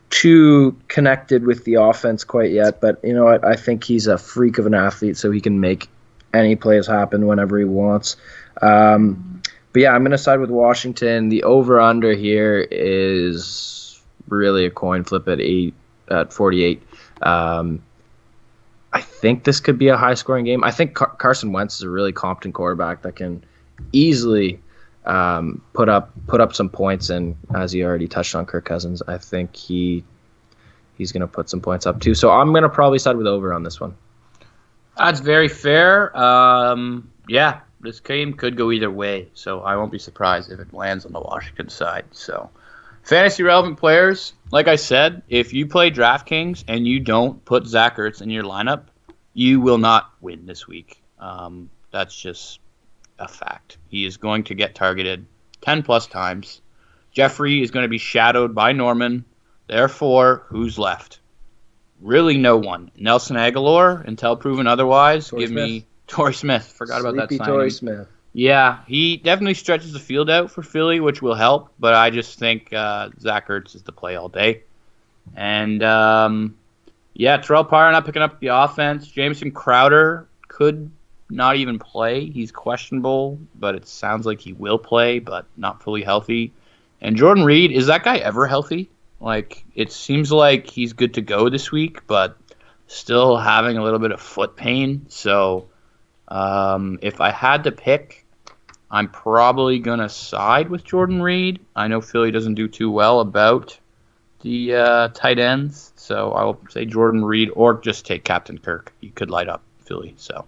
too connected with the offense quite yet, but you know what? I think he's a freak of an athlete, so he can make any plays happen whenever he wants. But yeah, I'm going to side with Washington. The over-under here is really a coin flip at 48. I I think this could be a high-scoring game. I think Carson Wentz is a really competent quarterback that can easily put up some points. And as you already touched on, Kirk Cousins, I think he's going to put some points up too. So I'm going to probably side with over on this one. That's very fair. Yeah, this game could go either way, so I won't be surprised if it lands on the Washington side. So, fantasy relevant players, like I said, if you play DraftKings and you don't put Zach Ertz in your lineup, you will not win this week. That's just a fact. He is going to get targeted 10 plus times. Jeffrey is going to be shadowed by Norman. Therefore, who's left? Really no one. Nelson Aguilar, until proven otherwise. Torrey Smith. Me Torrey Smith. Forgot about that Sleepy signing. Torrey Smith. Yeah, he definitely stretches the field out for Philly, which will help. But I just think Zach Ertz is the play all day. And, Terrell Pryor not picking up the offense. Jamison Crowder could not even play. He's questionable, but it sounds like he will play, but not fully healthy. And Jordan Reed, is that guy ever healthy? Like, it seems like he's good to go this week, but still having a little bit of foot pain. So, if I had to pick, I'm probably going to side with Jordan Reed. I know Philly doesn't do too well about the tight ends, so I will say Jordan Reed, or just take Captain Kirk. He could light up Philly. So,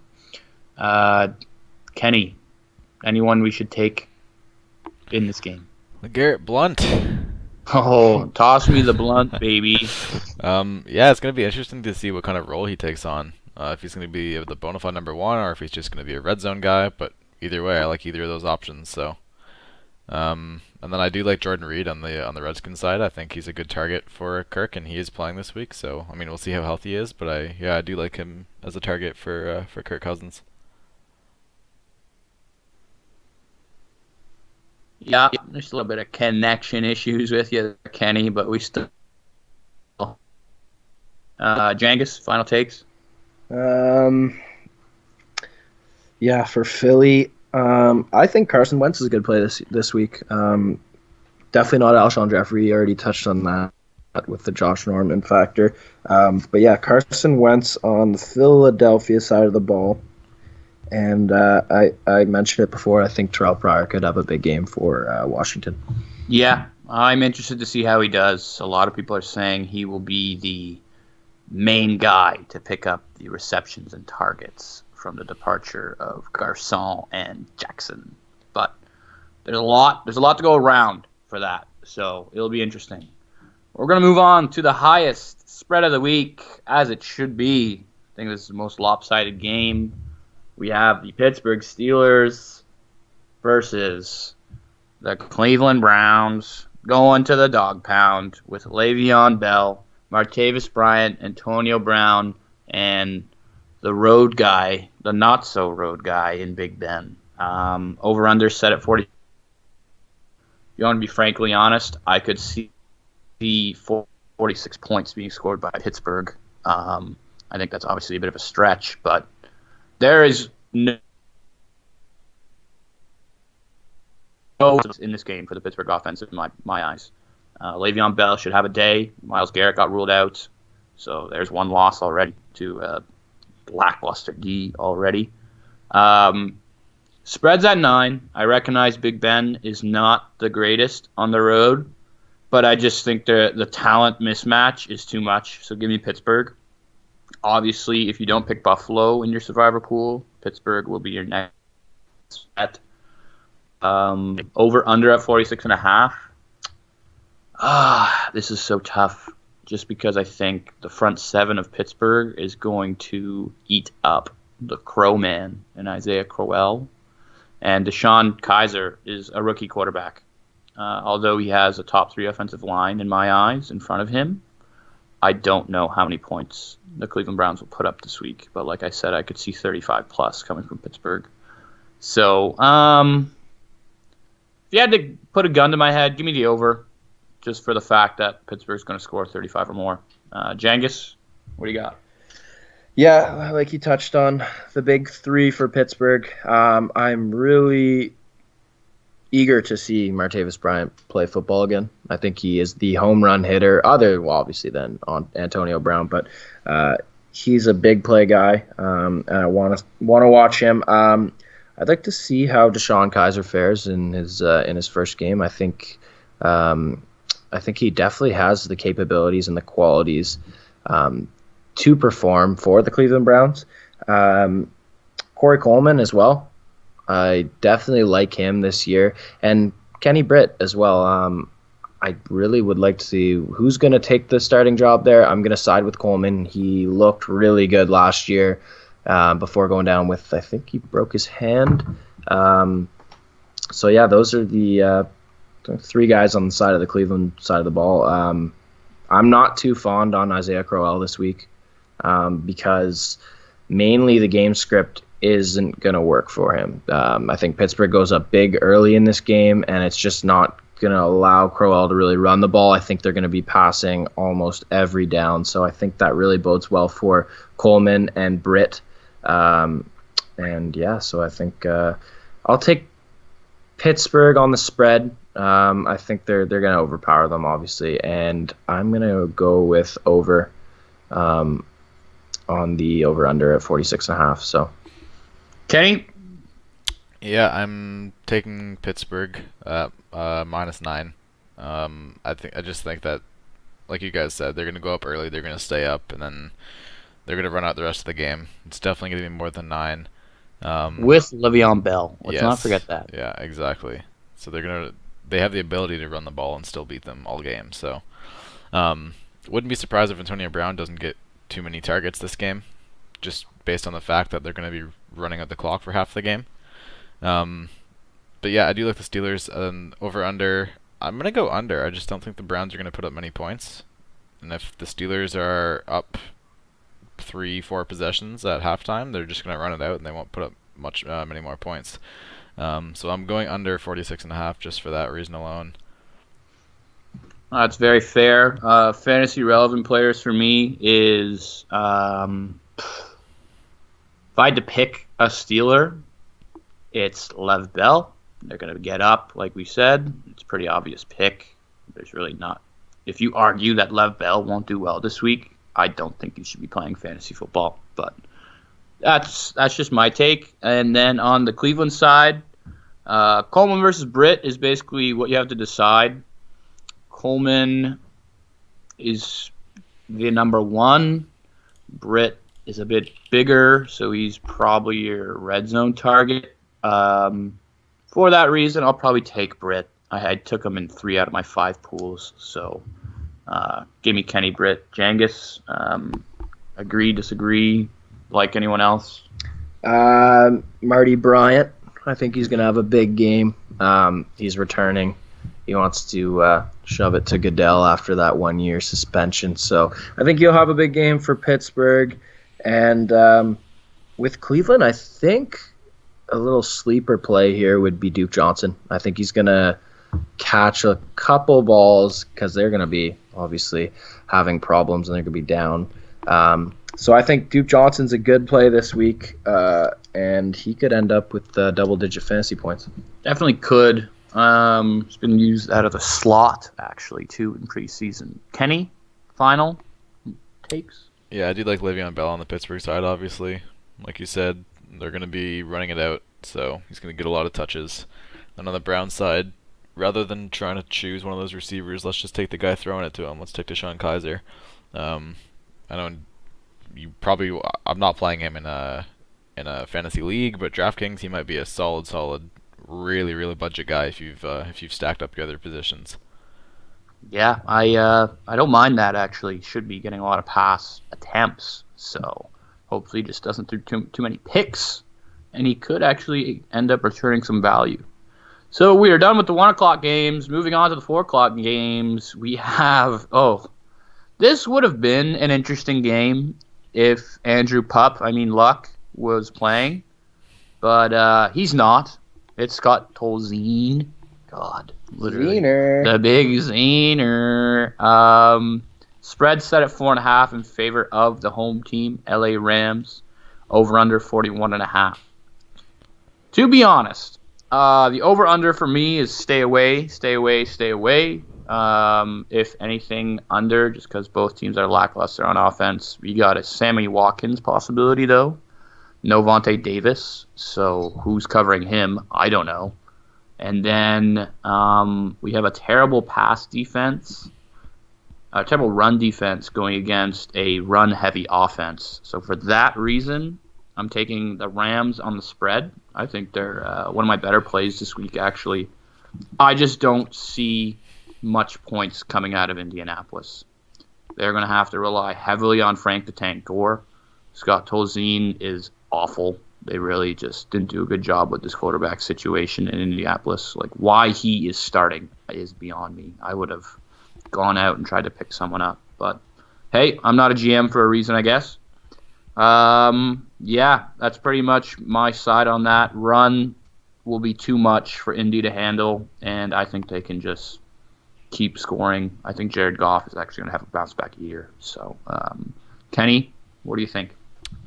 Kenny, anyone we should take in this game? Garrett Blunt. Oh, toss me the blunt, baby. It's going to be interesting to see what kind of role he takes on. If he's going to be the bona fide number one, or if he's just going to be a red zone guy. But either way, I like either of those options. So, and then I do like Jordan Reed on the Redskins side. I think he's a good target for Kirk, and he is playing this week. So, I mean, we'll see how healthy he is. But I do like him as a target for Kirk Cousins. Yeah, there's a little bit of connection issues with you, Kenny, but we still. Jangus, final takes? Yeah, for Philly, I think Carson Wentz is a good play this week. Definitely not Alshon Jeffrey. You already touched on that with the Josh Norman factor. But yeah, Carson Wentz on the Philadelphia side of the ball. And I mentioned it before. I think Terrell Pryor could have a big game for Washington. Yeah, I'm interested to see how he does. A lot of people are saying he will be the main guy to pick up the receptions and targets from the departure of Garcon and Jackson. But there's a lot to go around for that. So it'll be interesting. We're going to move on to the highest spread of the week, as it should be. I think this is the most lopsided game. We have the Pittsburgh Steelers versus the Cleveland Browns going to the dog pound with Le'Veon Bell, Martavis Bryant, Antonio Brown, and the road guy, the not-so-road guy in Big Ben. Over-under set at 40. If you want to be frankly honest, I could see 46 points being scored by Pittsburgh. I think that's obviously a bit of a stretch, but there is no in this game for the Pittsburgh offense in my eyes. Le'Veon Bell should have a day. Myles Garrett got ruled out, so there's one loss already to lackluster D already. Spreads at 9. I recognize Big Ben is not the greatest on the road, but I just think the talent mismatch is too much, so give me Pittsburgh. Obviously, if you don't pick Buffalo in your survivor pool, Pittsburgh will be your next bet. Over under at 46.5. This is so tough, just because I think the front seven of Pittsburgh is going to eat up the Crow Man and Isaiah Crowell. And Deshaun Kaiser is a rookie quarterback. Although he has a top 3 offensive line in my eyes in front of him, I don't know how many points the Cleveland Browns will put up this week. But like I said, I could see 35 plus coming from Pittsburgh. So, if you had to put a gun to my head, give me the over, just for the fact that Pittsburgh's going to score 35 or more. Jangus, what do you got? Yeah, like you touched on, the big 3 for Pittsburgh. I'm really eager to see Martavis Bryant play football again. I think he is the home run hitter, obviously than on Antonio Brown, but he's a big play guy, and I want to watch him. I'd like to see how DeShone Kizer fares in his first game. I think he definitely has the capabilities and the qualities to perform for the Cleveland Browns. Corey Coleman as well. I definitely like him this year, and Kenny Britt as well. I really would like to see who's going to take the starting job there. I'm going to side with Coleman. He looked really good last year before going down with, I think he broke his hand. So yeah, those are the three guys on the side of the Cleveland side of the ball. I'm not too fond on Isaiah Crowell this week because mainly the game script isn't going to work for him. I think Pittsburgh goes up big early in this game, and it's just not going to allow Crowell to really run the ball. I think they're going to be passing almost every down, so I think that really bodes well for Coleman and Britt. And yeah, so I think I'll take Pittsburgh on the spread. I think they're going to overpower them, obviously, and I'm going to go with over on the over-under at 46.5. So, Kenny? Yeah, I'm taking Pittsburgh at -9. I just think that, like you guys said, they're going to go up early, they're going to stay up, and then they're going to run out the rest of the game. It's definitely going to be more than 9. With Le'Veon Bell. Let's not yes, forget that. Yeah, exactly. So they have the ability to run the ball and still beat them all game. So, wouldn't be surprised if Antonio Brown doesn't get too many targets this game, just based on the fact that they're going to be running out the clock for half the game. But yeah, I do like the Steelers. Over/under, I'm going to go under. I just don't think the Browns are going to put up many points. And if the Steelers are up 3-4 possessions at halftime, they're just going to run it out and they won't put up many more points. So I'm going under 46.5 just for that reason alone. That's very fair. Fantasy relevant players for me is if I had to pick a Steeler, it's Lev Bell. They're going to get up, like we said. It's a pretty obvious pick. There's really not. If you argue that Lev Bell won't do well this week, I don't think you should be playing fantasy football. But that's just my take. And then on the Cleveland side, Coleman versus Britt is basically what you have to decide. Coleman is the number one. Britt is a bit bigger, so he's probably your red zone target. For that reason, I'll probably take Britt. I took him in 3 out of my 5 pools, so give me Kenny Britt. Jangus, agree, disagree, like anyone else? Marty Bryant. I think he's going to have a big game. He's returning. He wants to shove it to Goodell after that 1-year suspension. So I think he'll have a big game for Pittsburgh. And with Cleveland, I think a little sleeper play here would be Duke Johnson. I think he's going to catch a couple balls because they're going to be obviously having problems and they're going to be down. So I think Duke Johnson's a good play this week, and he could end up with double-digit fantasy points. Definitely could. It's been used out of the slot, actually, too, in preseason. Kenny, final takes? Yeah, I do like Le'Veon Bell on the Pittsburgh side, obviously. Like you said, they're going to be running it out, so he's going to get a lot of touches. And on the Browns side, rather than trying to choose one of those receivers, let's just take the guy throwing it to him. Let's take DeShone Kizer. I know I'm not playing him in a fantasy league, but DraftKings he might be a solid, really, really budget guy if you've stacked up your other positions. Yeah, I don't mind that, actually. Should be getting a lot of pass attempts, so hopefully he just doesn't throw too many picks, and he could actually end up returning some value. So we are done with the 1 o'clock games. Moving on to the 4 o'clock games, we have... this would have been an interesting game if Andrew Luck was playing, but he's not. It's Scott Tolzien. God, literally. Zeener. The big Zeener. Spread set at 4.5 in favor of the home team, LA Rams. Over-under 41.5. To be honest, the over-under for me is stay away. If anything, under, just because both teams are lackluster on offense. We got a Sammy Watkins possibility, though. No Vontae Davis. So who's covering him? I don't know. And then we have a terrible pass defense. A terrible run defense going against a run-heavy offense. So for that reason, I'm taking the Rams on the spread. I think they're one of my better plays this week, actually. I just don't see much points coming out of Indianapolis. They're going to have to rely heavily on Frank the Tank Gore. Scott Tolzien is awful. They really just didn't do a good job with this quarterback situation in Indianapolis. Like, why he is starting is beyond me. I would have gone out and tried to pick someone up. But, hey, I'm not a GM for a reason, I guess. Yeah, that's pretty much my side on that. Run will be too much for Indy to handle, and I think they can just keep scoring. I think Jared Goff is actually going to have a bounce-back year. So, Kenny, what do you think?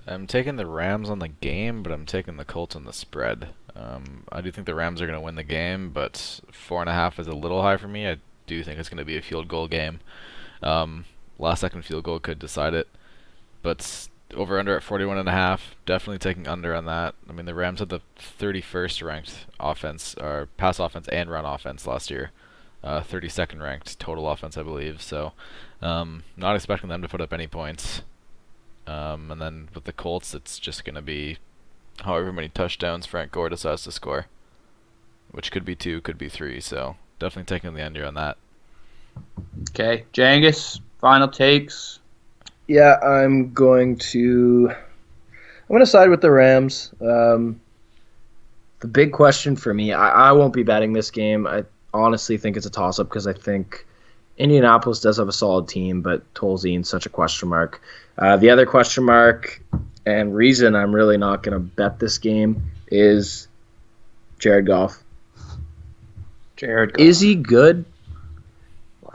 I'm taking the Rams on the game, but I'm taking the Colts on the spread. I do think the Rams are going to win the game, but 4.5 is a little high for me. I do think it's going to be a field goal game. Last-second field goal could decide it, but over-under at 41.5, definitely taking under on that. I mean, the Rams had the 31st ranked offense, or pass offense and run offense last year. 32nd ranked total offense, I believe. So, not expecting them to put up any points. And then with the Colts, it's just going to be however many touchdowns Frank Gore decides to score, which could be 2, could be 3. So, definitely taking the under on that. Okay, Jangus, final takes. Yeah, I'm going to side with the Rams. The big question for me, I won't be betting this game. I honestly think it's a toss-up because I think Indianapolis does have a solid team, but Tolzien's such a question mark. The other question mark and reason I'm really not going to bet this game is Jared Goff. Is he good?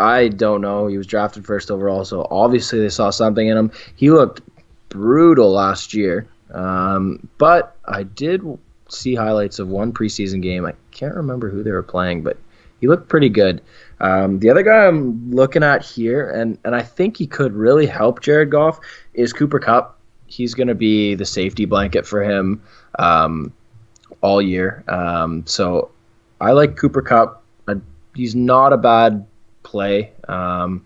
I don't know. He was drafted first overall, so obviously they saw something in him. He looked brutal last year, but I did see highlights of one preseason game. I can't remember who they were playing, but he looked pretty good. The other guy I'm looking at here, and I think he could really help Jared Goff, is Cooper Kupp. He's going to be the safety blanket for him all year. So I like Cooper Kupp. He's not a bad play, and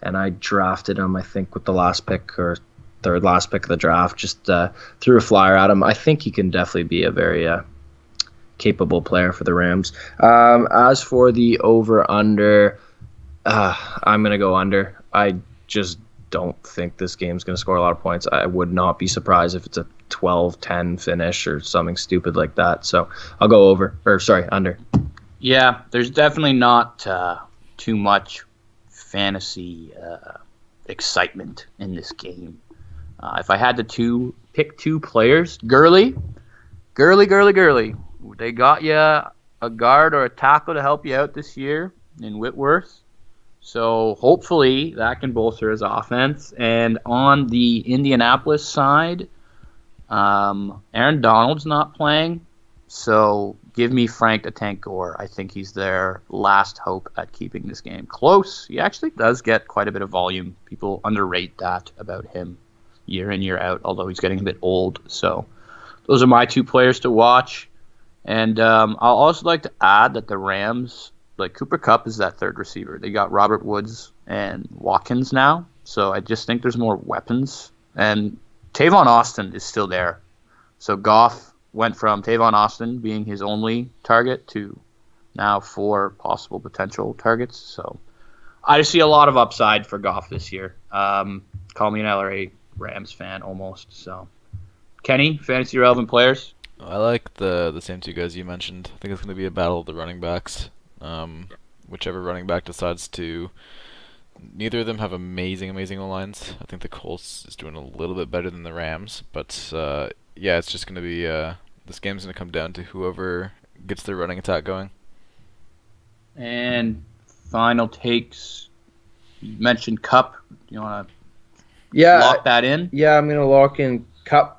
I drafted him, I think, with the last pick or third last pick of the draft. Just threw a flyer at him. I think he can definitely be a very capable player for the Rams. As for the over-under, I'm going to go under. I just don't think this game's going to score a lot of points. I would not be surprised if it's a 12-10 finish or something stupid like that. So I'll go under. Yeah, there's definitely not too much fantasy excitement in this game. If I had to pick 2 players, Gurley. They got you a guard or a tackle to help you out this year in Whitworth. So hopefully that can bolster his offense. And on the Indianapolis side, Aaron Donald's not playing. So give me Frank the Tank Gore. I think he's their last hope at keeping this game close. He actually does get quite a bit of volume. People underrate that about him year in, year out, although he's getting a bit old. So those are my 2 players to watch. And I'll also like to add that the Rams, like Cooper Kupp is that third receiver. They got Robert Woods and Watkins now. So I just think there's more weapons. And Tavon Austin is still there. So Goff went from Tavon Austin being his only target to now 4 possible potential targets. So I just see a lot of upside for Goff this year. Call me an LA Rams fan almost. So Kenny, fantasy relevant players? I like the same 2 guys you mentioned. I think it's going to be a battle of the running backs. Whichever running back decides to... Neither of them have amazing lines. I think the Colts is doing a little bit better than the Rams. But, yeah, it's just going to be... this game's going to come down to whoever gets their running attack going. And final takes. You mentioned Kupp. Do you want to lock that in? Yeah, I'm going to lock in Kupp.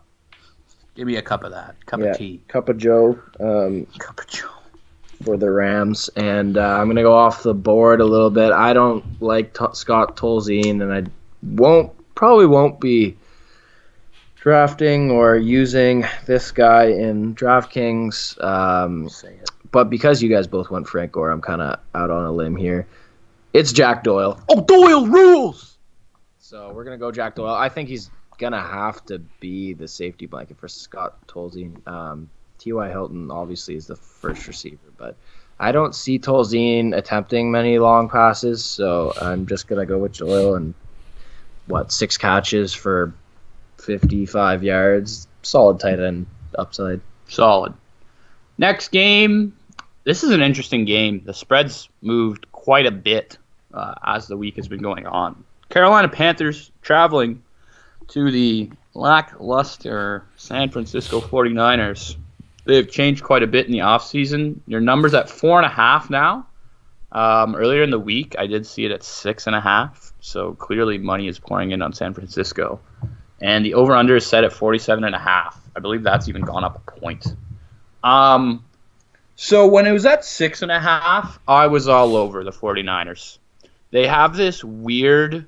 Give me a cup of that. Cup of tea. Cup of Joe. Cup of Joe. for the Rams, and I'm going to go off the board a little bit. I don't like Scott Tolzien, and I probably won't be drafting or using this guy in DraftKings. But because you guys both went Frank Gore, I'm kind of out on a limb here. It's Jack Doyle. Oh, Doyle rules! So we're going to go Jack Doyle. I think he's going to have to be the safety blanket for Scott Tolzien. T.Y. Hilton obviously is the first receiver, but I don't see Tolzien attempting many long passes, so I'm just going to go with Doyle and, 6 catches for 55 yards. Solid tight end upside. Solid. Next game. This is an interesting game. The spread's moved quite a bit as the week has been going on. Carolina Panthers traveling to the lackluster San Francisco 49ers. They've changed quite a bit in the offseason. Your number's at 4.5 now. Earlier in the week, I did see it at 6.5. So clearly money is pouring in on San Francisco. And the over-under is set at 47.5. I believe that's even gone up a point. So when it was at 6.5, I was all over the 49ers. They have this weird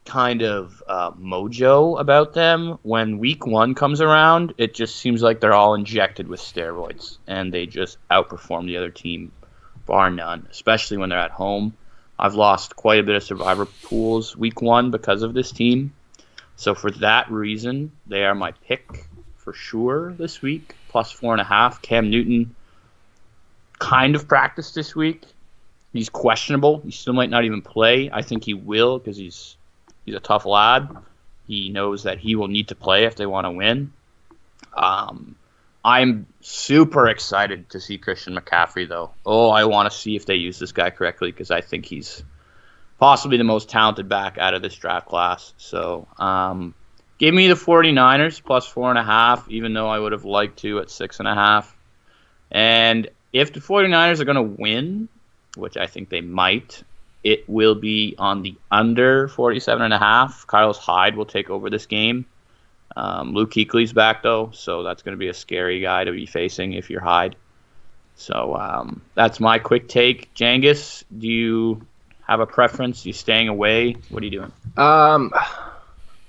kind of mojo about them. When week 1 comes around, it just seems like they're all injected with steroids, and they just outperform the other team, bar none, especially when they're at home. I've lost quite a bit of survivor pools week 1 because of this team. So for that reason, they are my pick for sure this week, plus 4.5. Cam Newton kind of practiced this week. He's questionable. He still might not even play. I think he will because he's a tough lad. He knows that he will need to play if they want to win. I'm super excited to see Christian McCaffrey, though. Oh, I want to see if they use this guy correctly because I think he's possibly the most talented back out of this draft class. So give me the 49ers plus 4.5, even though I would have liked to at 6.5. And if the 49ers are going to win, which I think they might, it will be on the under 47.5. Carlos Hyde will take over this game. Luke Kuechly's back, though, so that's going to be a scary guy to be facing if you're Hyde. So that's my quick take. Jangis, do you have a preference? Are you staying away? What are you doing? I'm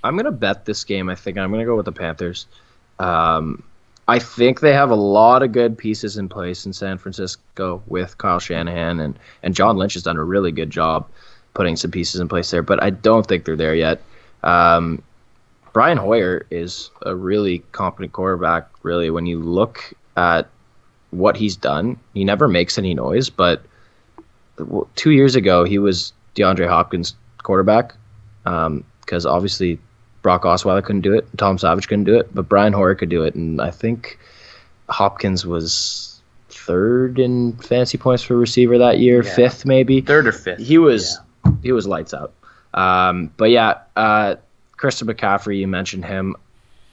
going to bet this game. I think I'm going to go with the Panthers. I think they have a lot of good pieces in place in San Francisco with Kyle Shanahan, and John Lynch has done a really good job putting some pieces in place there, but I don't think they're there yet. Brian Hoyer is a really competent quarterback, really. When you look at what he's done, he never makes any noise, but 2 years ago, he was DeAndre Hopkins' quarterback because obviously Brock Osweiler couldn't do it, Tom Savage couldn't do it, but Brian Hoyer could do it, and I think Hopkins was 3rd in fantasy points per receiver that year, 5th maybe. 3rd or 5th. He was lights out. But yeah, Christian McCaffrey, you mentioned him.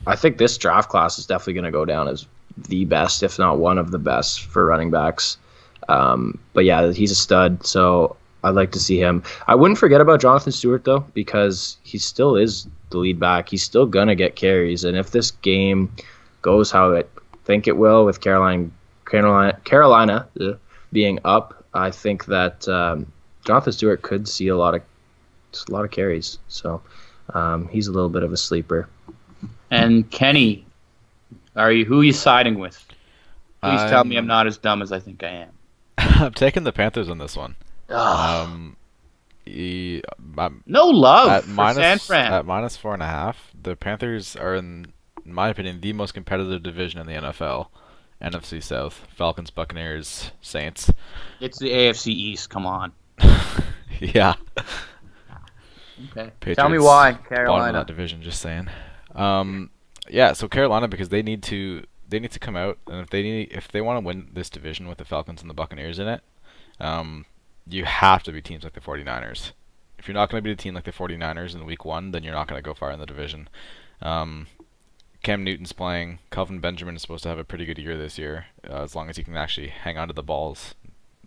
I think this draft class is definitely going to go down as the best, if not one of the best, for running backs. But yeah, he's a stud, so I'd like to see him. I wouldn't forget about Jonathan Stewart, though, because he still is the lead back. He's still going to get carries, and if this game goes how I think it will, with Carolina being up, I think that Jonathan Stewart could see a lot of carries. So he's a little bit of a sleeper. And Kenny, who are you siding with? Please tell me I'm not as dumb as I think I am. I'm taking the Panthers on this one. No love for San Fran. At minus 4.5, the Panthers are, in my opinion, the most competitive division in the NFL. NFC South, Falcons, Buccaneers, Saints. It's the AFC East, come on. Yeah. Okay. Patriots, Tell me why, bottom of Carolina. that division, just saying. Yeah, so Carolina, because they need to come out, and if they want to win this division with the Falcons and the Buccaneers in it, you have to be teams like the 49ers. If you're not going to be a team like the 49ers in week 1, then you're not going to go far in the division. Cam Newton's playing. Kelvin Benjamin is supposed to have a pretty good year this year, as long as he can actually hang on to the balls,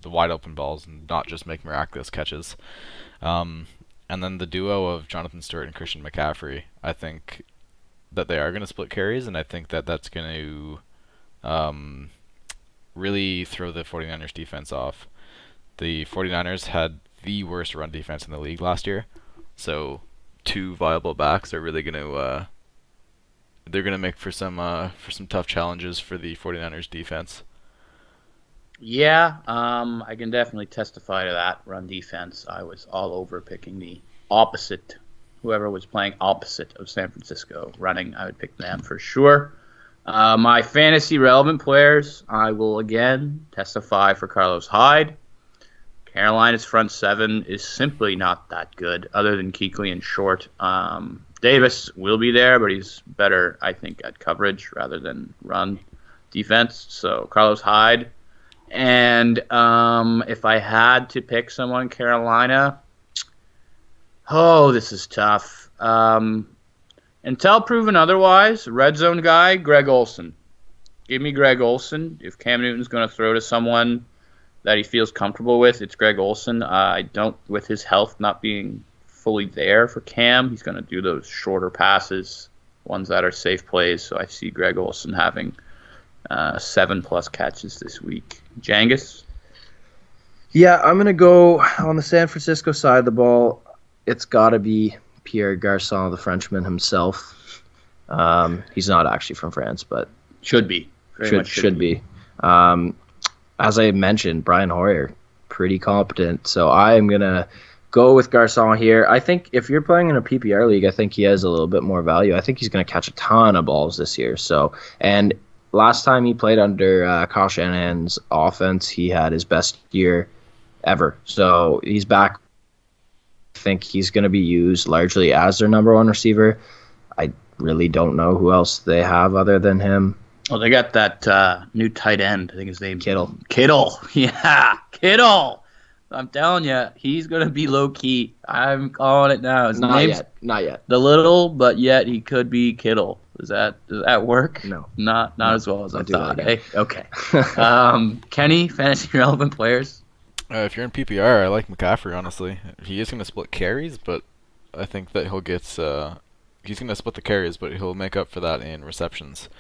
the wide open balls, and not just make miraculous catches. And then the duo of Jonathan Stewart and Christian McCaffrey, I think that they are going to split carries, and I think that that's going to really throw the 49ers defense off. The 49ers had the worst run defense in the league last year, so 2 viable backs are really going to they're going to make for some tough challenges for the 49ers defense. Yeah, I can definitely testify to that run defense. I was all over picking the opposite. Whoever was playing opposite of San Francisco running, I would pick them for sure. My fantasy relevant players, I will again testify for Carlos Hyde. Carolina's front 7 is simply not that good, other than Kuechly and Short. Davis will be there, but he's better, I think, at coverage rather than run defense. So Carlos Hyde. And if I had to pick someone in Carolina, this is tough. Until proven otherwise, red zone guy, Greg Olsen. Give me Greg Olsen. If Cam Newton's going to throw to someone that he feels comfortable with, it's Greg Olsen. I don't, with his health not being fully there for Cam, he's going to do those shorter passes, ones that are safe plays. So I see Greg Olsen having 7+ catches this week. Jangus? Yeah, I'm going to go on the San Francisco side of the ball. It's got to be Pierre Garçon, the Frenchman himself. He's not actually from France, but should be. Should be. As I mentioned, Brian Hoyer, pretty competent. So I'm going to go with Garçon here. I think if you're playing in a PPR league, I think he has a little bit more value. I think he's going to catch a ton of balls this year. And last time he played under Kyle Shanahan's offense, he had his best year ever. So he's back. I think he's going to be used largely as their number 1 receiver. I really don't know who else they have other than him. Well, they got that new tight end. I think his name's Kittle. Yeah, Kittle. I'm telling you, he's going to be low-key. I'm calling it now. His name's Not yet. The little, but yet he could be Kittle. Does that work? No. Not as well as I thought. Like okay. Kenny, fantasy relevant players? If you're in PPR, I like McCaffrey, honestly. He is going to split carries, but I think that he'll get... he's going to split the carries, but he'll make up for that in receptions.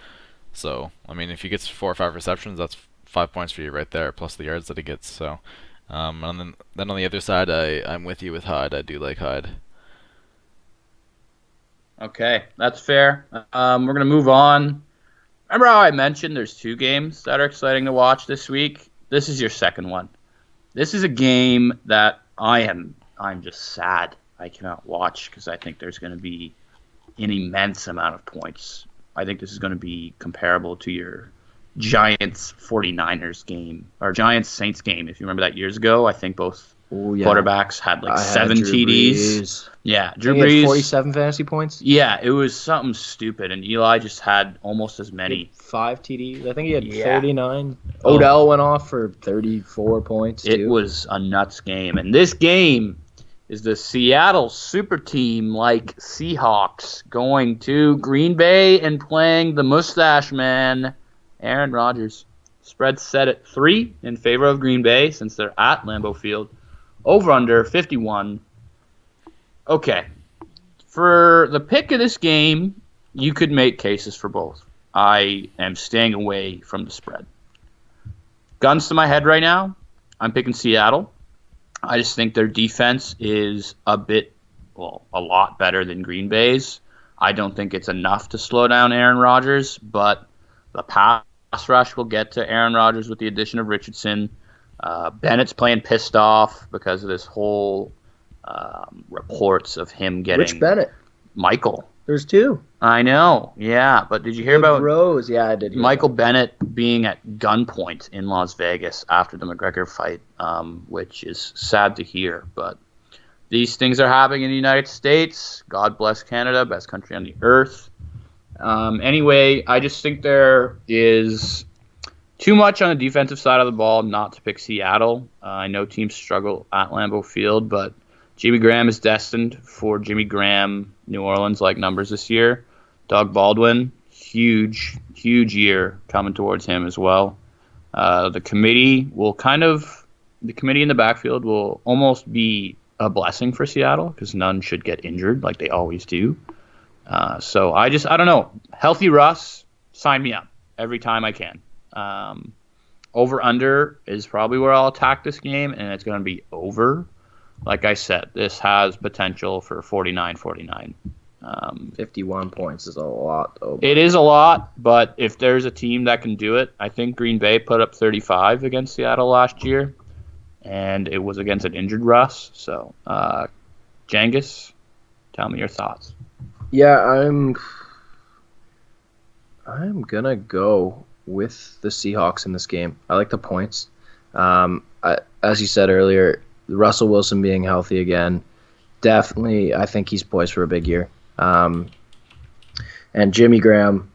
So, I mean, if he gets 4 or 5 receptions, that's 5 points for you right there, plus the yards that he gets. So, and then on the other side, I'm with you with Hyde. I do like Hyde. Okay, that's fair. We're going to move on. Remember how I mentioned there's 2 games that are exciting to watch this week? This is your second one. This is a game that I'm just sad I cannot watch because I think there's going to be an immense amount of points. I think this is going to be comparable to your Giants 49ers game or Giants Saints game. If you remember that years ago, I think both quarterbacks had like 7 TDs. Brees. Yeah, Drew Brees. 47 fantasy points. Yeah, it was something stupid, and Eli just had almost as many. 5 TDs. I think he had 39. Odell went off for 34 points. It was a nuts game, and this game is the Seattle super team like Seahawks going to Green Bay and playing the mustache man, Aaron Rodgers. Spread set at 3 in favor of Green Bay since they're at Lambeau Field. Over under 51. Okay. For the pick of this game, you could make cases for both. I am staying away from the spread. Guns to my head right now, I'm picking Seattle. I just think their defense is a lot better than Green Bay's. I don't think it's enough to slow down Aaron Rodgers, but the pass rush will get to Aaron Rodgers with the addition of Richardson. Bennett's playing pissed off because of this whole reports of him getting... Which Bennett? Michael. There's 2. I know, yeah, but did you hear about Rose? Yeah, I did. Michael Bennett being at gunpoint in Las Vegas after the McGregor fight, which is sad to hear, but these things are happening in the United States. God bless Canada, best country on the earth. Anyway, I just think there is too much on the defensive side of the ball not to pick Seattle. I know teams struggle at Lambeau Field, but Jimmy Graham is destined for Jimmy Graham New Orleans-like numbers this year. Doug Baldwin, huge year coming towards him as well. The committee in the backfield will almost be a blessing for Seattle because none should get injured like they always do. So I don't know. Healthy Russ, sign me up every time I can. Over under is probably where I'll attack this game, and it's going to be over. Like I said, this has potential for 49-49. 51 points is a lot. It is a lot, but if there's a team that can do it, I think Green Bay put up 35 against Seattle last year, and it was against an injured Russ. So, Jengis, tell me your thoughts. Yeah, I'm gonna go with the Seahawks in this game. I like the points. As you said earlier, Russell Wilson being healthy again, definitely, I think he's poised for a big year. And Jimmy Graham,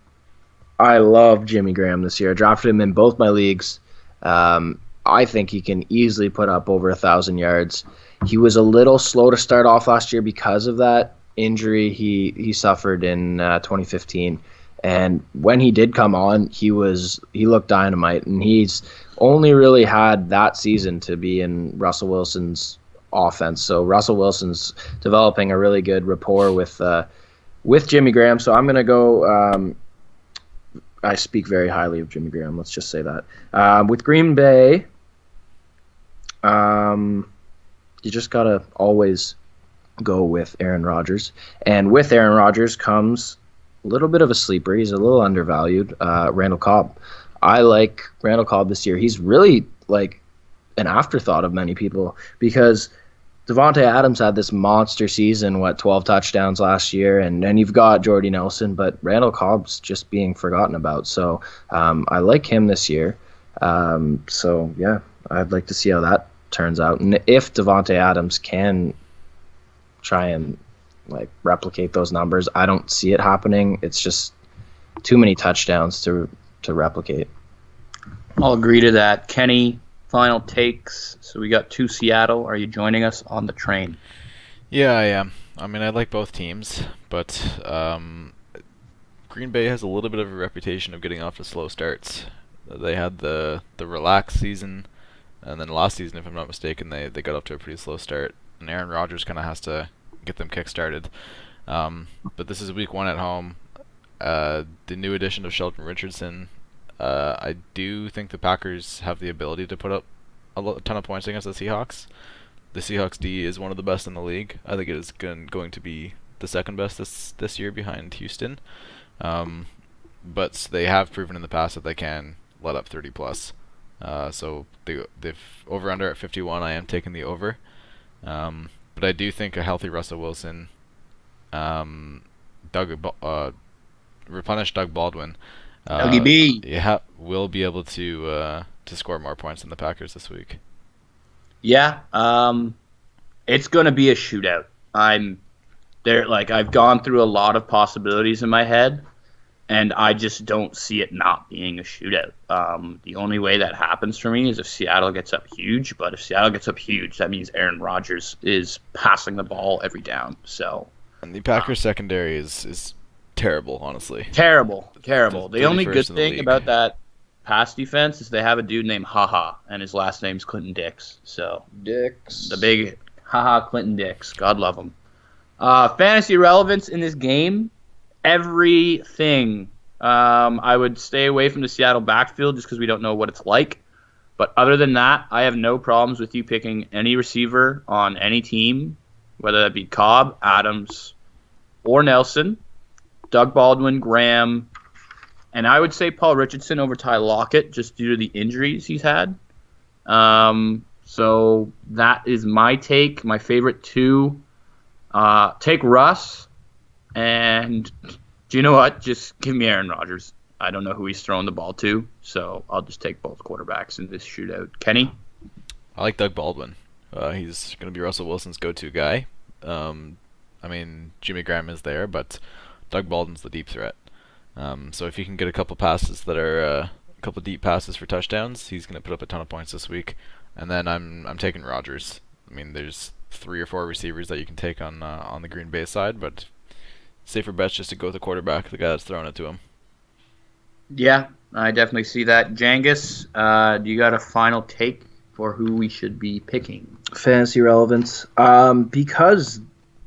I love Jimmy Graham this year. I drafted him in both my leagues. I think he can easily put up over 1,000 yards. He was a little slow to start off last year because of that injury he suffered in 2015. And when he did come on, he looked dynamite, and he's only really had that season to be in Russell Wilson's offense. So Russell Wilson's developing a really good rapport with Jimmy Graham. So I'm going to go. I speak very highly of Jimmy Graham. Let's just say that. With Green Bay, you just gotta always go with Aaron Rodgers, and with Aaron Rodgers comes a little bit of a sleeper. He's a little undervalued. Randall Cobb. I like Randall Cobb this year. He's really like an afterthought of many people because Devontae Adams had this monster season, 12 touchdowns last year, and then you've got Jordy Nelson, but Randall Cobb's just being forgotten about. So I like him this year. So yeah, I'd like to see how that turns out. And if Devontae Adams can try and like replicate those numbers, I don't see it happening. It's just too many touchdowns to replicate. I'll agree to that. Kenny, final takes. So we got 2 Seattle. Are you joining us on the train? Yeah, I am. I mean, I like both teams, but Green Bay has a little bit of a reputation of getting off to slow starts. They had the relaxed season, and then last season, if I'm not mistaken, they got off to a pretty slow start. And Aaron Rodgers kind of has to get them kick-started. But this is week 1 at home. The new addition of Sheldon Richardson. I do think the Packers have the ability to put up a ton of points against the Seahawks. The Seahawks D is one of the best in the league. I think it is going to be the second best this year behind Houston. But they have proven in the past that they can let up 30 plus. So they've over-under at 51. I am taking the over. But I do think a healthy Russell Wilson, replenish Doug Baldwin, Dougie B. Yeah, will be able to score more points than the Packers this week. Yeah, it's going to be a shootout. I've gone through a lot of possibilities in my head, and I just don't see it not being a shootout. The only way that happens for me is if Seattle gets up huge, but if Seattle gets up huge, that means Aaron Rodgers is passing the ball every down. So, and the Packers secondary is terrible, honestly. Terrible. The only good thing league about that pass defense is they have a dude named Haha, and his last name's Clinton Dix. So Dix. The big Haha Clinton Dix. God love him. Fantasy relevance in this game, everything. I would stay away from the Seattle backfield just because we don't know what it's like. But other than that, I have no problems with you picking any receiver on any team, whether that be Cobb, Adams, or Nelson, Doug Baldwin, Graham, and I would say Paul Richardson over Ty Lockett just due to the injuries he's had. So that is my take. My favorite 2. Take Russ, and do you know what? Just give me Aaron Rodgers. I don't know who he's throwing the ball to, so I'll just take both quarterbacks in this shootout. Kenny? I like Doug Baldwin. He's going to be Russell Wilson's go-to guy. I mean, Jimmy Graham is there, but Doug Baldwin's the deep threat. So if he can get a couple passes that are a couple deep passes for touchdowns, he's going to put up a ton of points this week. And then I'm taking Rodgers. I mean, there's 3 or 4 receivers that you can take on the Green Bay side, but safer bet's just to go with the quarterback, the guy that's throwing it to him. Yeah, I definitely see that. Jengis, do you got a final take for who we should be picking? Fantasy relevance. Because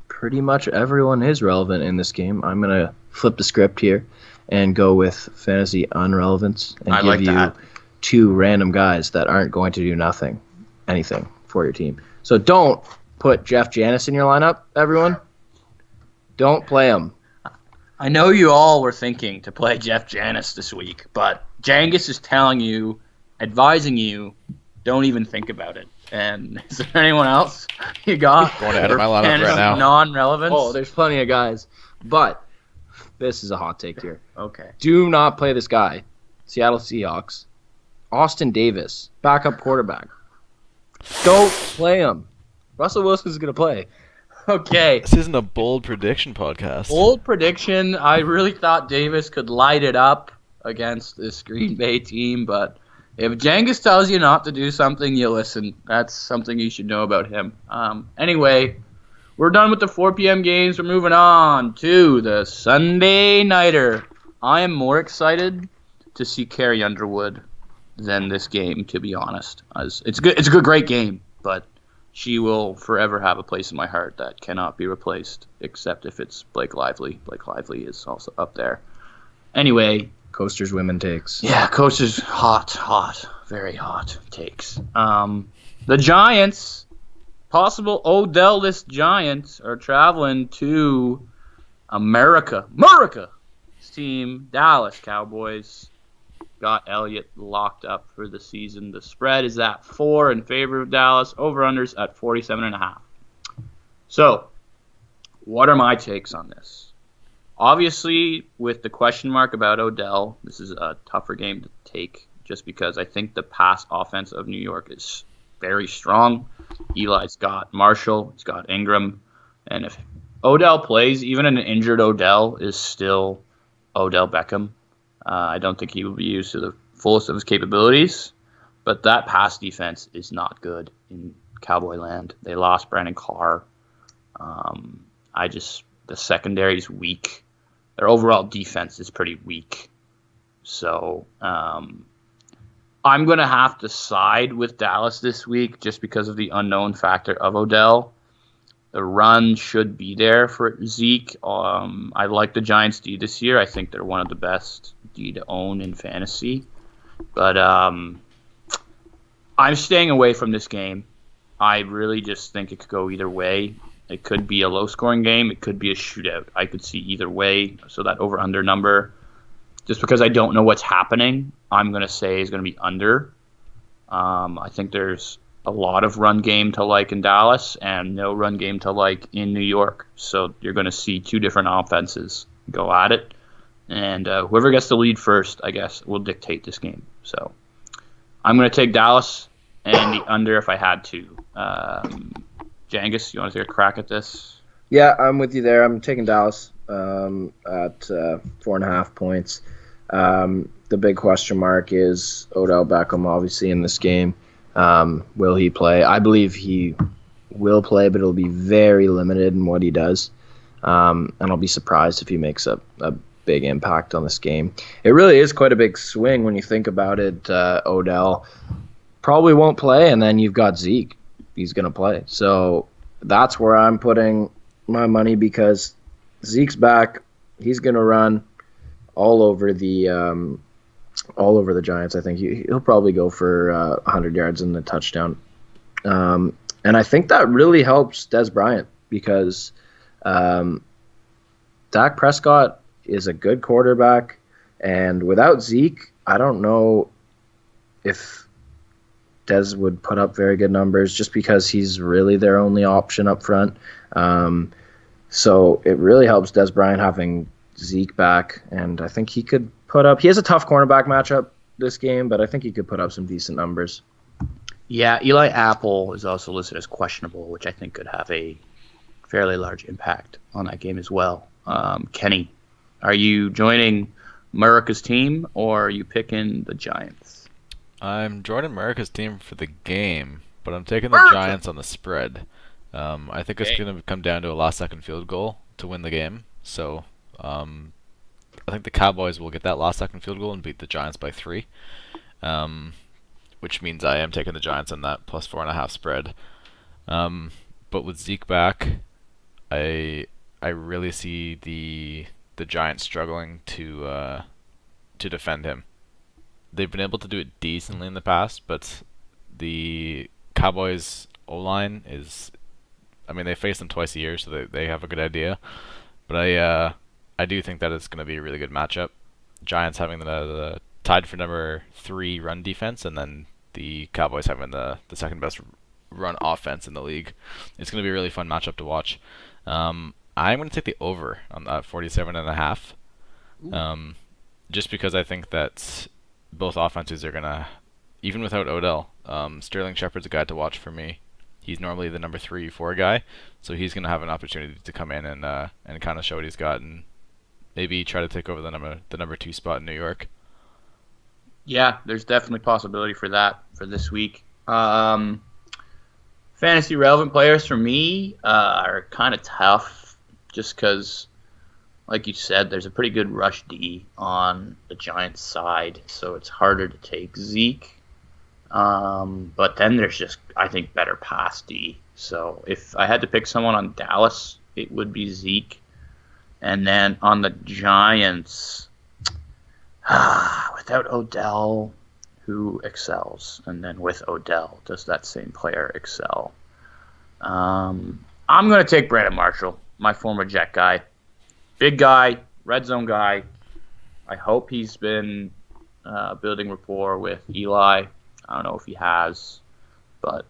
pretty much everyone is relevant in this game, I'm going to flip the script here and go with fantasy unrelevance and I give like you that. two random guys that aren't going to do anything for your team. So don't put Jeff Janis in your lineup, everyone. Don't play him. I know you all were thinking to play Jeff Janis this week, but Jangus is telling you, advising you, don't even think about it. And is there anyone else you got? Going to edit my lineup right now. Non-relevance? Oh, there's plenty of guys. But this is a hot take here. Okay. Do not play this guy. Seattle Seahawks. Austin Davis, backup quarterback. Don't play him. Russell Wilson's going to play. Okay. This isn't a bold prediction podcast. Bold prediction. I really thought Davis could light it up against this Green Bay team, but if Jangus tells you not to do something, you listen. That's something you should know about him. Anyway, we're done with the 4 p.m. games. We're moving on to the Sunday Nighter. I am more excited to see Carrie Underwood than this game, to be honest. It's good. It's a great game, but she will forever have a place in my heart that cannot be replaced, except if it's Blake Lively. Blake Lively is also up there. Anyway, Coaster's women takes. yeah, Coaster's hot, very hot takes. The Giants, possible Odell-less Giants, are traveling to America's team, Dallas Cowboys. Got Elliott locked up for the season. The spread is at 4 in favor of Dallas. Over-unders at 47.5. So, what are my takes on this? Obviously, with the question mark about Odell, this is a tougher game to take just because I think the pass offense of New York is very strong. Eli's got Marshall, he's got Ingram, and if Odell plays, even an injured Odell is still Odell Beckham. I don't think he will be used to the fullest of his capabilities, but that pass defense is not good in Cowboy land. They lost Brandon Carr. The secondary is weak. Their overall defense is pretty weak. So I'm going to have to side with Dallas this week just because of the unknown factor of Odell. The run should be there for Zeke. I like the Giants' D this year. I think they're one of the best D to own in fantasy. But I'm staying away from this game. I really just think it could go either way. It could be a low-scoring game. It could be a shootout. I could see either way. So that over-under number, just because I don't know what's happening, I'm going to say is going to be under. I think there's a lot of run game to like in Dallas and no run game to like in New York. So you're going to see two different offenses go at it. And whoever gets the lead first, I guess, will dictate this game. So I'm going to take Dallas and the under if I had to. Jangus, you want to take a crack at this? Yeah, I'm with you there. I'm taking Dallas at 4.5 points. The big question mark is Odell Beckham, obviously, in this game. Will he play? I believe he will play, but it'll be very limited in what he does. And I'll be surprised if he makes a big impact on this game. It really is quite a big swing when you think about it. Odell probably won't play, and then you've got Zeke. He's going to play. So that's where I'm putting my money because Zeke's back. He's going to run all over the Giants. I think he'll probably go for 100 yards and a touchdown. And I think that really helps Dez Bryant because Dak Prescott is a good quarterback, and without Zeke, I don't know if Dez would put up very good numbers just because he's really their only option up front. So it really helps Dez Bryant having Zeke back, and I think he could put up. He has a tough cornerback matchup this game, but I think he could put up some decent numbers. Yeah, Eli Apple is also listed as questionable, which I think could have a fairly large impact on that game as well. Kenny, are you joining America's team, or are you picking the Giants? I'm joining America's team for the game, but I'm taking the Giants on the spread. I think it's going to come down to a last-second field goal to win the game. So I think the Cowboys will get that last-second field goal and beat the Giants by 3, which means I am taking the Giants on that plus 4.5 spread. But with Zeke back, I really see the Giants struggling to defend him. they've been able to do it decently in the past, but the Cowboys O-line is, I mean, they face them twice a year, so they have a good idea. But I do think that it's going to be a really good matchup. Giants having the tied for number 3 run defense, and then the Cowboys having the second best run offense in the league. It's going to be a really fun matchup to watch. I'm going to take the over on that 47.5. Just because I think that both offenses are going to, even without Odell, Sterling Shepard's a guy to watch for me. He's normally the number 3-4 guy, so he's going to have an opportunity to come in and kind of show what he's got and maybe try to take over the number 2 spot in New York. Yeah, there's definitely possibility for that for this week. Fantasy relevant players for me are kind of tough just because, like you said, there's a pretty good rush D on the Giants side, so it's harder to take Zeke. But then there's just, I think, better pass D. So if I had to pick someone on Dallas, it would be Zeke. And then on the Giants, without Odell, who excels? And then with Odell, does that same player excel? I'm going to take Brandon Marshall, my former Jet guy. Big guy, red zone guy. I hope he's been building rapport with Eli. I don't know if he has, but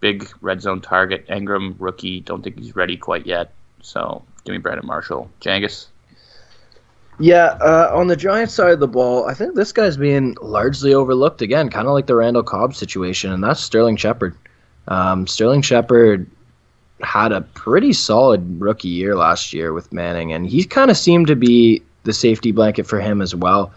big red zone target. Engram, rookie. Don't think he's ready quite yet. So give me Brandon Marshall. Jangus? Yeah, on the Giants side of the ball, I think this guy's being largely overlooked again, kind of like the Randall Cobb situation, and that's Sterling Shepard. Sterling Shepard had a pretty solid rookie year last year with Manning, and he kind of seemed to be the safety blanket for him as well.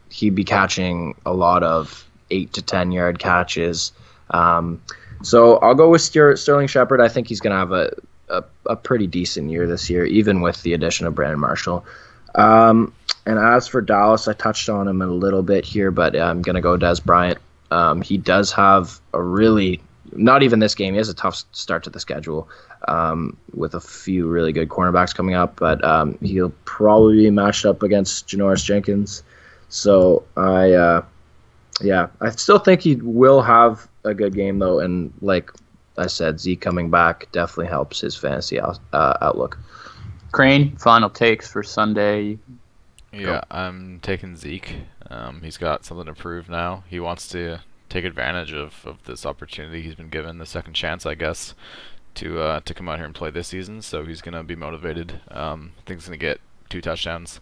He'd be catching a lot of 8 to 10 yard catches. So I'll go with Sterling Shepard. I think he's going to have a pretty decent year this year, even with the addition of Brandon Marshall. And as for Dallas, I touched on him a little bit here, but I'm going to go Dez Bryant. He does have a really, not even this game, he has a tough start to the schedule with a few really good cornerbacks coming up, but he'll probably be matched up against Janoris Jenkins. So I still think he will have a good game, though, and like I said, Zeke coming back definitely helps his fantasy outlook. Crane, final takes for Sunday. Yeah, I'm taking Zeke. He's got something to prove now. He wants to take advantage of this opportunity he's been given, the second chance, I guess, to come out here and play this season. So he's going to be motivated. I think he's going to get 2 touchdowns.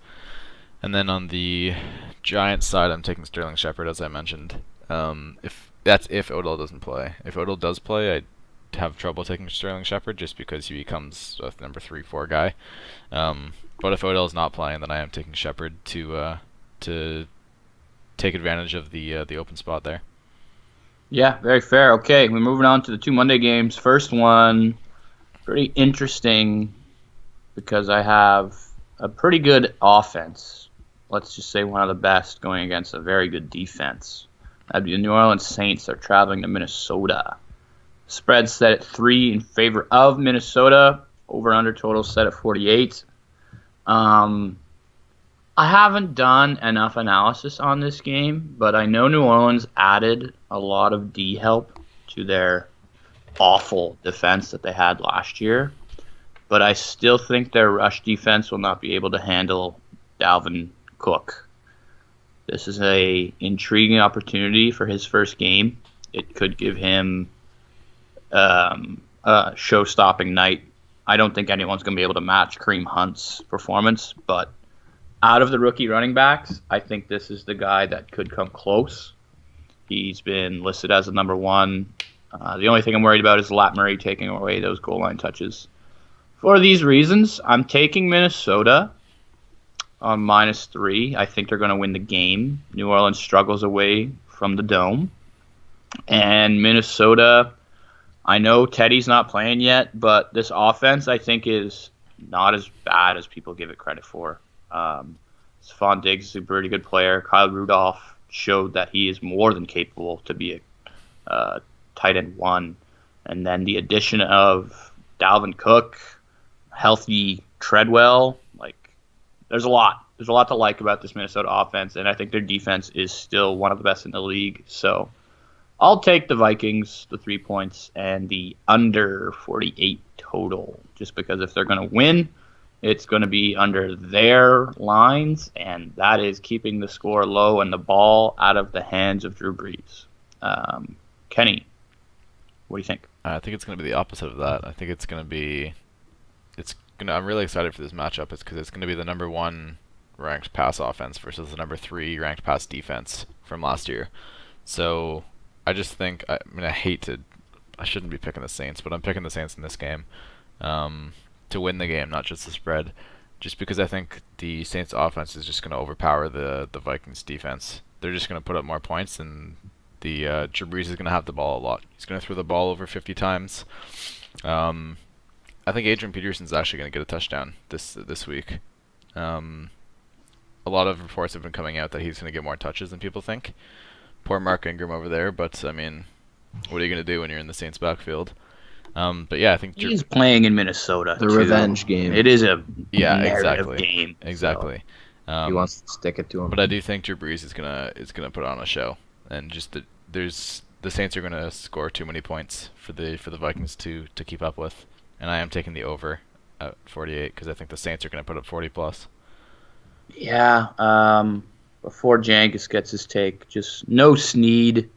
And then on the Giants side, I'm taking Sterling Shepard, as I mentioned. If Odell doesn't play. If Odell does play, I'd have trouble taking Sterling Shepard just because he becomes a number 3-4 guy. But if Odell's not playing, then I am taking Shepard to take advantage of the open spot there. Yeah, very fair. Okay, we're moving on to the 2 Monday games. First one, pretty interesting because I have a pretty good offense. Let's just say one of the best going against a very good defense. The New Orleans Saints are traveling to Minnesota. Spread set at 3 in favor of Minnesota. Over-under total set at 48. I haven't done enough analysis on this game, but I know New Orleans added a lot of D help to their awful defense that they had last year. But I still think their rush defense will not be able to handle Dalvin Cook. This is a intriguing opportunity for his first game. It could give him a show-stopping night. I don't think anyone's going to be able to match Kareem Hunt's performance, but out of the rookie running backs, I think this is the guy that could come close. He's been listed as the number 1. The only thing I'm worried about is Lat Murray taking away those goal line touches. For these reasons, I'm taking Minnesota on -3. I think they're going to win the game. New Orleans struggles away from the Dome. And Minnesota, I know Teddy's not playing yet, but this offense, I think, is not as bad as people give it credit for. Stephon Diggs is a pretty good player. Kyle Rudolph showed that he is more than capable to be a tight end 1. And then the addition of Dalvin Cook, healthy Treadwell, there's a lot. there's a lot to like about this Minnesota offense, and I think their defense is still one of the best in the league. So I'll take the Vikings, the 3 points, and the under 48 total, just because if they're going to win, it's going to be under their lines, and that is keeping the score low and the ball out of the hands of Drew Brees. Kenny, what do you think? I think it's going to be the opposite of that. I think it's going to be. I'm really excited for this matchup. It's because it's going to be the number 1 ranked pass offense versus the number 3 ranked pass defense from last year. So I just think. I shouldn't be picking the Saints, but I'm picking the Saints in this game. To win the game, not just the spread, just because I think the Saints offense is just going to overpower the Vikings defense. They're just going to put up more points, and the Drew Brees is going to have the ball a lot. He's going to throw the ball over 50 times. I think Adrian Peterson's actually going to get a touchdown this week. A lot of reports have been coming out that he's going to get more touches than people think. Poor Mark Ingram over there, but I mean, what are you going to do when you're in the Saints backfield? But yeah, I think he's playing in Minnesota. The revenge game. It is a narrative game. Exactly. So. He wants to stick it to him. But I do think Drew Brees is gonna put on a show, and just the Saints are gonna score too many points for the Vikings to keep up with, and I am taking the over at 48 because I think the Saints are gonna put up 40 plus. Yeah. Before Jankus gets his take, just no Snead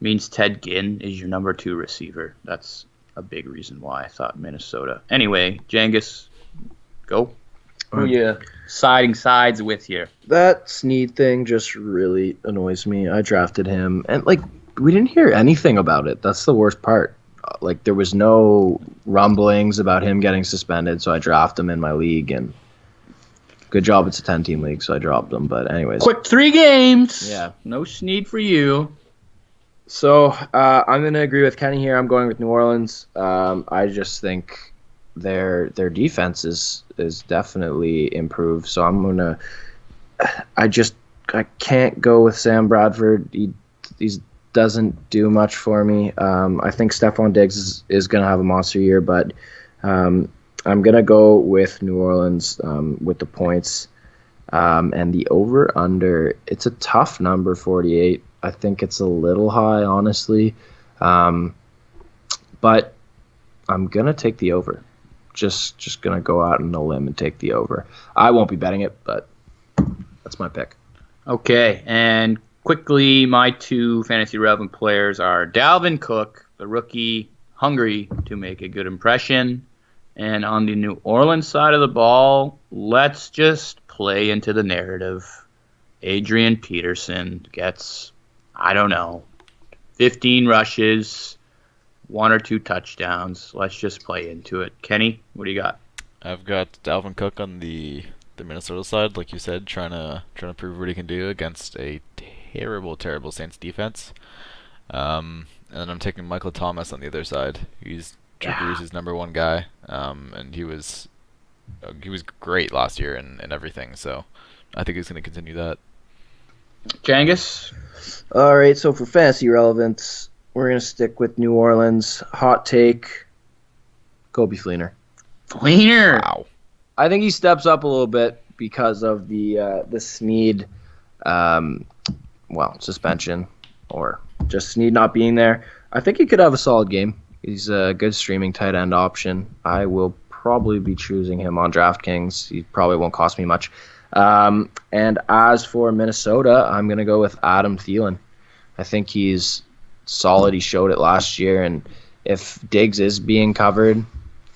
means Ted Ginn is your number 2 receiver. That's a big reason why I thought Minnesota. Anyway, Jangus, go. Who you siding sides with here? That Snead thing just really annoys me. I drafted him, and we didn't hear anything about it. That's the worst part. There was no rumblings about him getting suspended, so I drafted him in my league, and good job it's a 10-team league, so I dropped him. But anyways. Quick 3 games. Yeah. No Snead for you. So I'm going to agree with Kenny here. I'm going with New Orleans. I just think their defense is definitely improved. So I'm going to – I can't go with Sam Bradford. He doesn't do much for me. I think Stephon Diggs is going to have a monster year, but I'm going to go with New Orleans with the points. And the over-under, it's a tough number, 48. I think it's a little high, honestly. But I'm going to take the over. Just going to go out on a limb and take the over. I won't be betting it, but that's my pick. Okay, and quickly, my 2 fantasy relevant players are Dalvin Cook, the rookie, hungry to make a good impression. And on the New Orleans side of the ball, let's just play into the narrative. Adrian Peterson gets, 15 rushes, 1 or 2 touchdowns. Let's just play into it. Kenny, what do you got? I've got Dalvin Cook on the Minnesota side, like you said, trying to prove what he can do against a terrible Saints defense. And then I'm taking Michael Thomas on the other side. He's Drew Brees' number 1 guy, and he was great last year and everything. So I think he's going to continue that. Jangus? All right, so for fantasy relevance, we're going to stick with New Orleans. Hot take, Coby Fleener. Fleener? Wow. I think he steps up a little bit because of the Snead, suspension, or just Snead not being there. I think he could have a solid game. He's a good streaming tight end option. I will probably be choosing him on DraftKings. He probably won't cost me much. And as for Minnesota, I'm going to go with Adam Thielen. I think he's solid. He showed it last year. And if Diggs is being covered,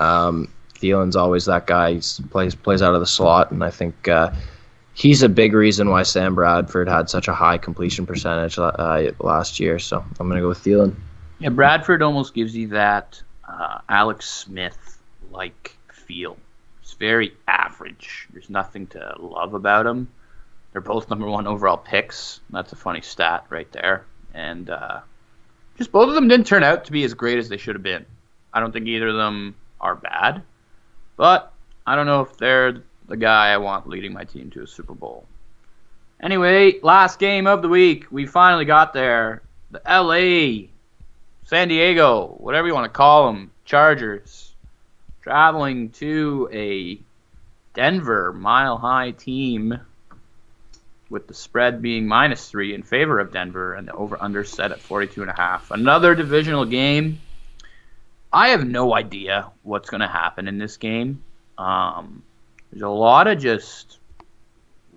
Thielen's always that guy. He plays out of the slot. And I think he's a big reason why Sam Bradford had such a high completion percentage last year. So I'm going to go with Thielen. Yeah, Bradford almost gives you that Alex Smith-like feel. It's very average. There's nothing to love about him. They're both number 1 overall picks. That's a funny stat right there. And just both of them didn't turn out to be as great as they should have been. I don't think either of them are bad. But I don't know if they're the guy I want leading my team to a Super Bowl. Anyway, last game of the week. We finally got there. The LA, San Diego, whatever you want to call them, Chargers, traveling to a Denver Mile High team with the spread being -3 in favor of Denver and the over-under set at 42.5. Another divisional game. I have no idea what's going to happen in this game. There's a lot of just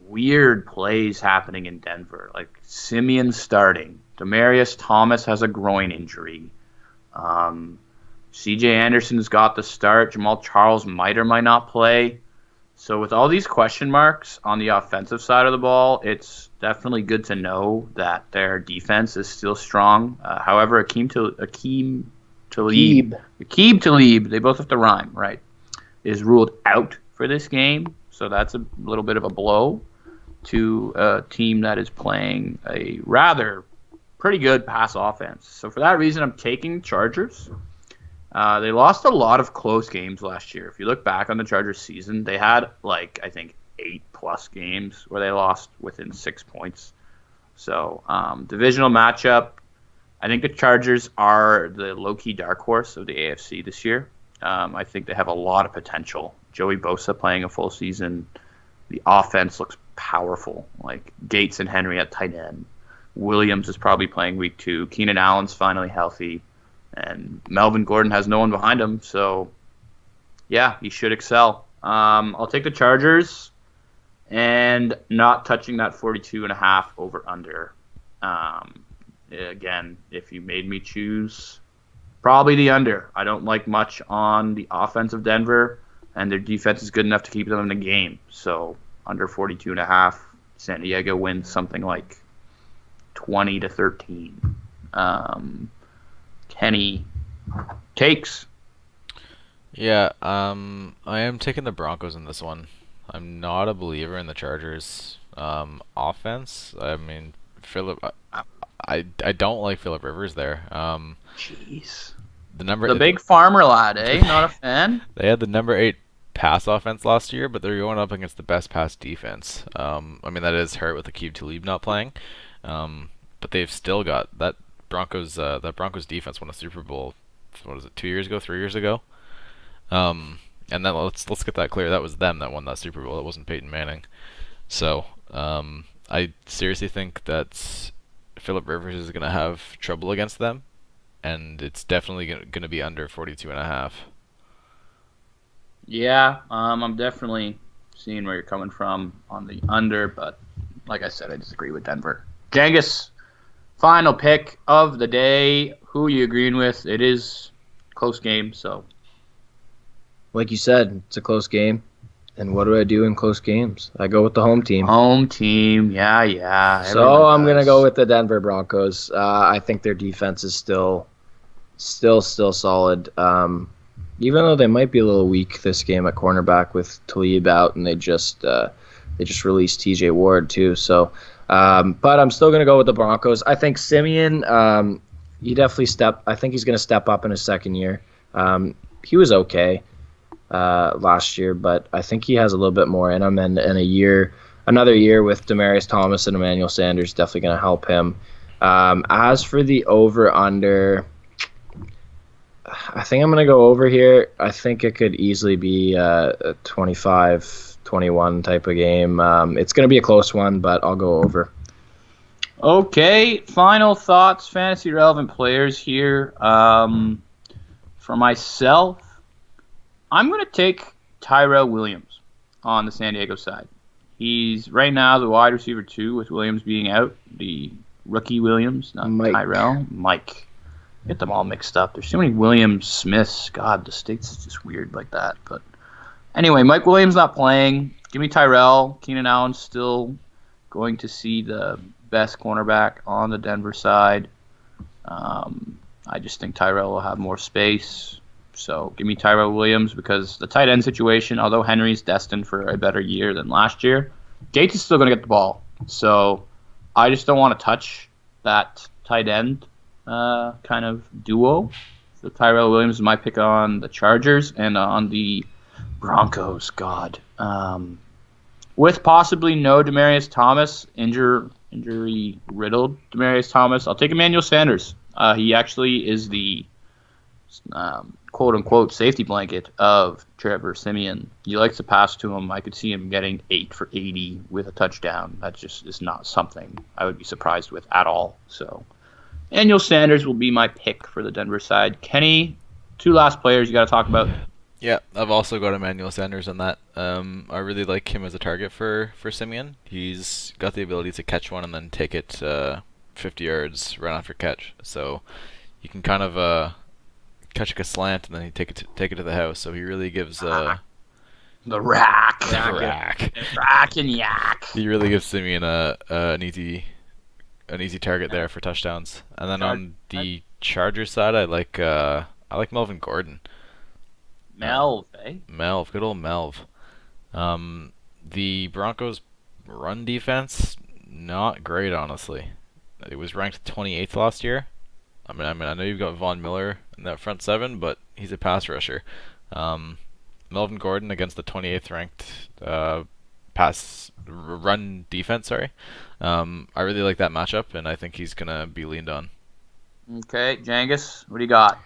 weird plays happening in Denver, like Simeon starting. Demaryius Thomas has a groin injury. C.J. Anderson's got the start. Jamal Charles might or might not play. So with all these question marks on the offensive side of the ball, it's definitely good to know that their defense is still strong. However, Aqib Talib, they both have to rhyme, right, is ruled out for this game. So that's a little bit of a blow to a team that is playing a rather pretty good pass offense. So for that reason, I'm taking Chargers. They lost a lot of close games last year. If you look back on the Chargers season, they had, like, I think 8+ games where they lost within 6 points. So divisional matchup, I think the Chargers are the low-key dark horse of the AFC this year. I think they have a lot of potential. Joey Bosa playing a full season. The offense looks powerful, like Gates and Henry at tight end. Williams is probably playing week 2. Keenan Allen's finally healthy. And Melvin Gordon has no one behind him, so yeah, he should excel. I'll take the Chargers and not touching that 42.5 over under. Again, if you made me choose, probably the under. I don't like much on the offense of Denver, and their defense is good enough to keep them in the game. So under 42.5, San Diego wins something like 20-13. Kenny takes. Yeah, I am taking the Broncos in this one. I'm not a believer in the Chargers offense. I mean, I don't like Phillip Rivers there. Jeez. The big farmer lad, eh? Not a fan? They had the number 8 pass offense last year, but they're going up against the best pass defense. I mean, that is hurt with Aqib Talib not playing. But they've still got that Broncos defense won a Super Bowl. What is it? 2 years ago, 3 years ago. And then let's get that clear. That was them that won that Super Bowl. It wasn't Peyton Manning. So I seriously think that Phillip Rivers is going to have trouble against them, and it's definitely going to be under 42.5. Yeah, I'm definitely seeing where you're coming from on the under, but like I said, I disagree with Denver. Jangus, final pick of the day. Who are you agreeing with? It is a close game, so. Like you said, it's a close game. And what do I do in close games? I go with the home team. Home team, yeah. So I'm going to go with the Denver Broncos. I think their defense is still solid. Even though they might be a little weak this game at cornerback with Talib out, and they just released TJ Ward too. So, but I'm still going to go with the Broncos. I think Simeon, I think he's going to step up in his second year. He was okay last year, but I think he has a little bit more in him, and another year with Demaryius Thomas and Emmanuel Sanders definitely going to help him. As for the over/under, I think I'm going to go over here. I think it could easily be a 25-21 type of game. It's going to be a close one, but I'll go over. Okay, final thoughts, fantasy relevant players here. For myself, I'm going to take Tyrell Williams on the San Diego side. He's right now the wide receiver 2 with Williams being out. The rookie Williams, not Mike. Tyrell. Mike. Get them all mixed up. There's too many Williams Smiths. God, the States is just weird like that. But anyway, Mike Williams not playing. Give me Tyrell. Keenan Allen's still going to see the best cornerback on the Denver side. I just think Tyrell will have more space. So give me Tyrell Williams, because the tight end situation, although Henry's destined for a better year than last year, Gates is still going to get the ball. So I just don't want to touch that tight end kind of duo. So Tyrell Williams is my pick on the Chargers, and on the Broncos, God. With possibly no Demaryius Thomas, injury-riddled Demaryius Thomas, I'll take Emmanuel Sanders. He actually is the quote-unquote safety blanket of Trevor Siemian. He likes to pass to him. I could see him getting 8 for 80 with a touchdown. That just is not something I would be surprised with at all. So, Emmanuel Sanders will be my pick for the Denver side. Kenny, 2 last players you got to talk about. Yeah, I've also got Emmanuel Sanders on that. I really like him as a target for Simeon. He's got the ability to catch one and then take it 50 yards right after catch. So you can kind of catch a slant and then he take it to the house. So he really gives the rack and yak. He really gives Simeon an easy target there for touchdowns. And then on the Chargers side, I like Melvin Gordon. Melv, eh? Melv, good old Melv. The Broncos' run defense, not great, honestly. It was ranked 28th last year. I know you've got Von Miller in that front 7, but he's a pass rusher. Melvin Gordon against the 28th ranked run defense. Sorry. I really like that matchup, and I think he's gonna be leaned on. Okay, Jangus, what do you got?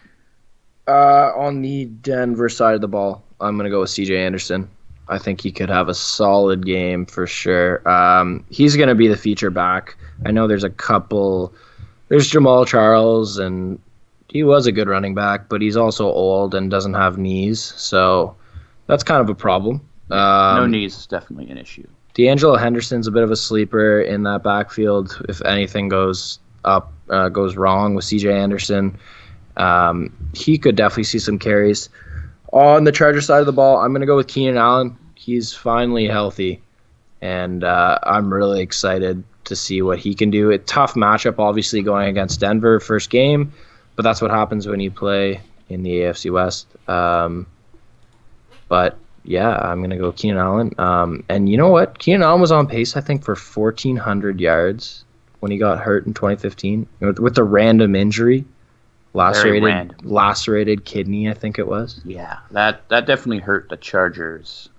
On the Denver side of the ball, I'm going to go with CJ Anderson. I think he could have a solid game for sure. He's going to be the feature back. I know there's Jamal Charles, and he was a good running back, but he's also old and doesn't have knees, so that's kind of a problem. No knees is definitely an issue. D'Angelo Henderson's a bit of a sleeper in that backfield. If anything goes wrong with CJ Anderson, he could definitely see some carries. On the Charger side of the ball, I'm going to go with Keenan Allen. He's finally healthy, and I'm really excited to see what he can do. A tough matchup, obviously, going against Denver first game, but that's what happens when you play in the AFC West. But yeah, I'm going to go Keenan Allen. And you know what? Keenan Allen was on pace, I think, for 1,400 yards when he got hurt in 2015 with a random injury. Lacerated kidney, I think it was. Yeah, that definitely hurt the Chargers'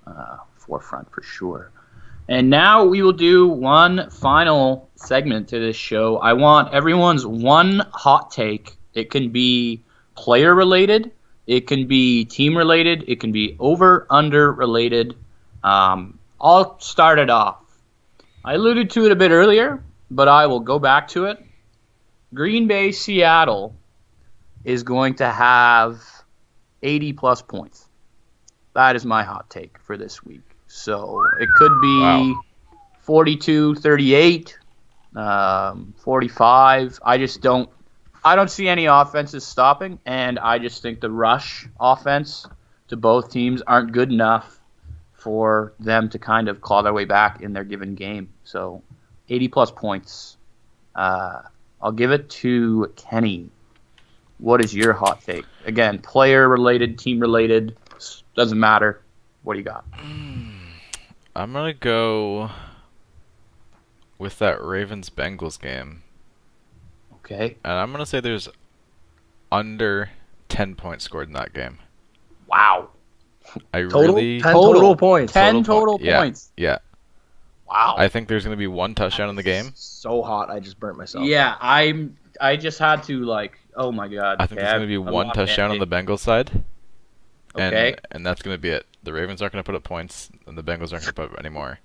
forefront for sure. And now we will do one final segment to this show. I want everyone's one hot take. It can be player related, it can be team related, it can be over/under related. I'll start it off. I alluded to it a bit earlier, but I will go back to it. Green Bay, Seattle is going to have 80-plus points. That is my hot take for this week. So it could be 42-38, 45. I don't see any offenses stopping, and I just think the rush offense to both teams aren't good enough for them to kind of claw their way back in their given game. So 80-plus points. I'll give it to Kenny. What is your hot take? Again, player-related, team-related, doesn't matter. What do you got? I'm going to go with that Ravens-Bengals game. Okay. And I'm going to say there's under 10 points scored in that game. Wow. 10 total points. 10 total points. Yeah. Wow. I think there's going to be one touchdown in the game. So hot, I just burnt myself. Yeah, I just had to oh my god. I think there's going to be one touchdown on the Bengals side. Okay. And that's going to be it. The Ravens aren't going to put up points, and the Bengals aren't going to put up any more.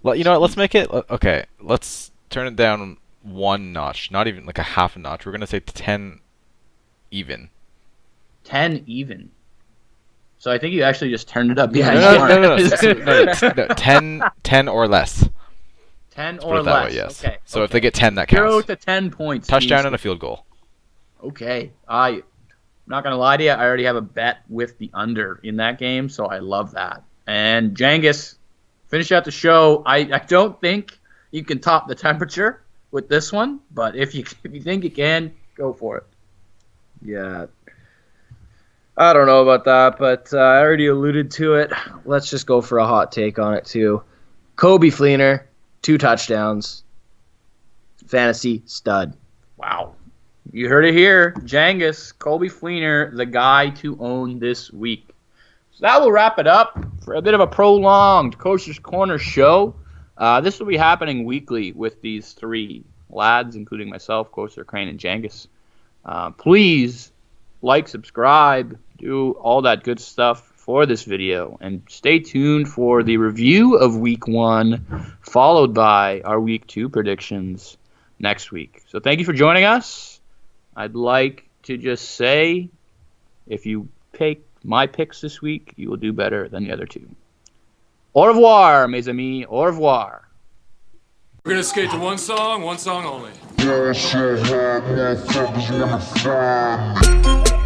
You know what? Let's make it... Okay, let's turn it down one notch. Not even like a half a notch. We're going to say 10 even. 10 even. So I think you actually just turned it up. No. 10 or less. 10 Let's or put it that less. way, yes. Okay. So if they get 10, that counts. 0 to 10 points. Touchdown and a field goal. Okay. I'm not going to lie to you. I already have a bet with the under in that game, so I love that. And Jangus, finish out the show. I don't think you can top the temperature with this one, but if you think you can, go for it. Yeah. I don't know about that, but I already alluded to it. Let's just go for a hot take on it, too. Kobe Fleener, 2 touchdowns. Fantasy stud. Wow. You heard it here. Jangus, Kobe Fleener, the guy to own this week. So that will wrap it up for a bit of a prolonged Coach's Corner show. This will be happening weekly with these 3 lads, including myself, Coaster Crane, and Jangus. Please like, subscribe, do all that good stuff for this video, and stay tuned for the review of Week 1, followed by our Week 2 predictions next week. So thank you for joining us. I'd like to just say, if you pick my picks this week, you will do better than the other two. Au revoir, mes amis. Au revoir. We're gonna skate to one song only. Yeah, shit, motherfuckers wanna find me.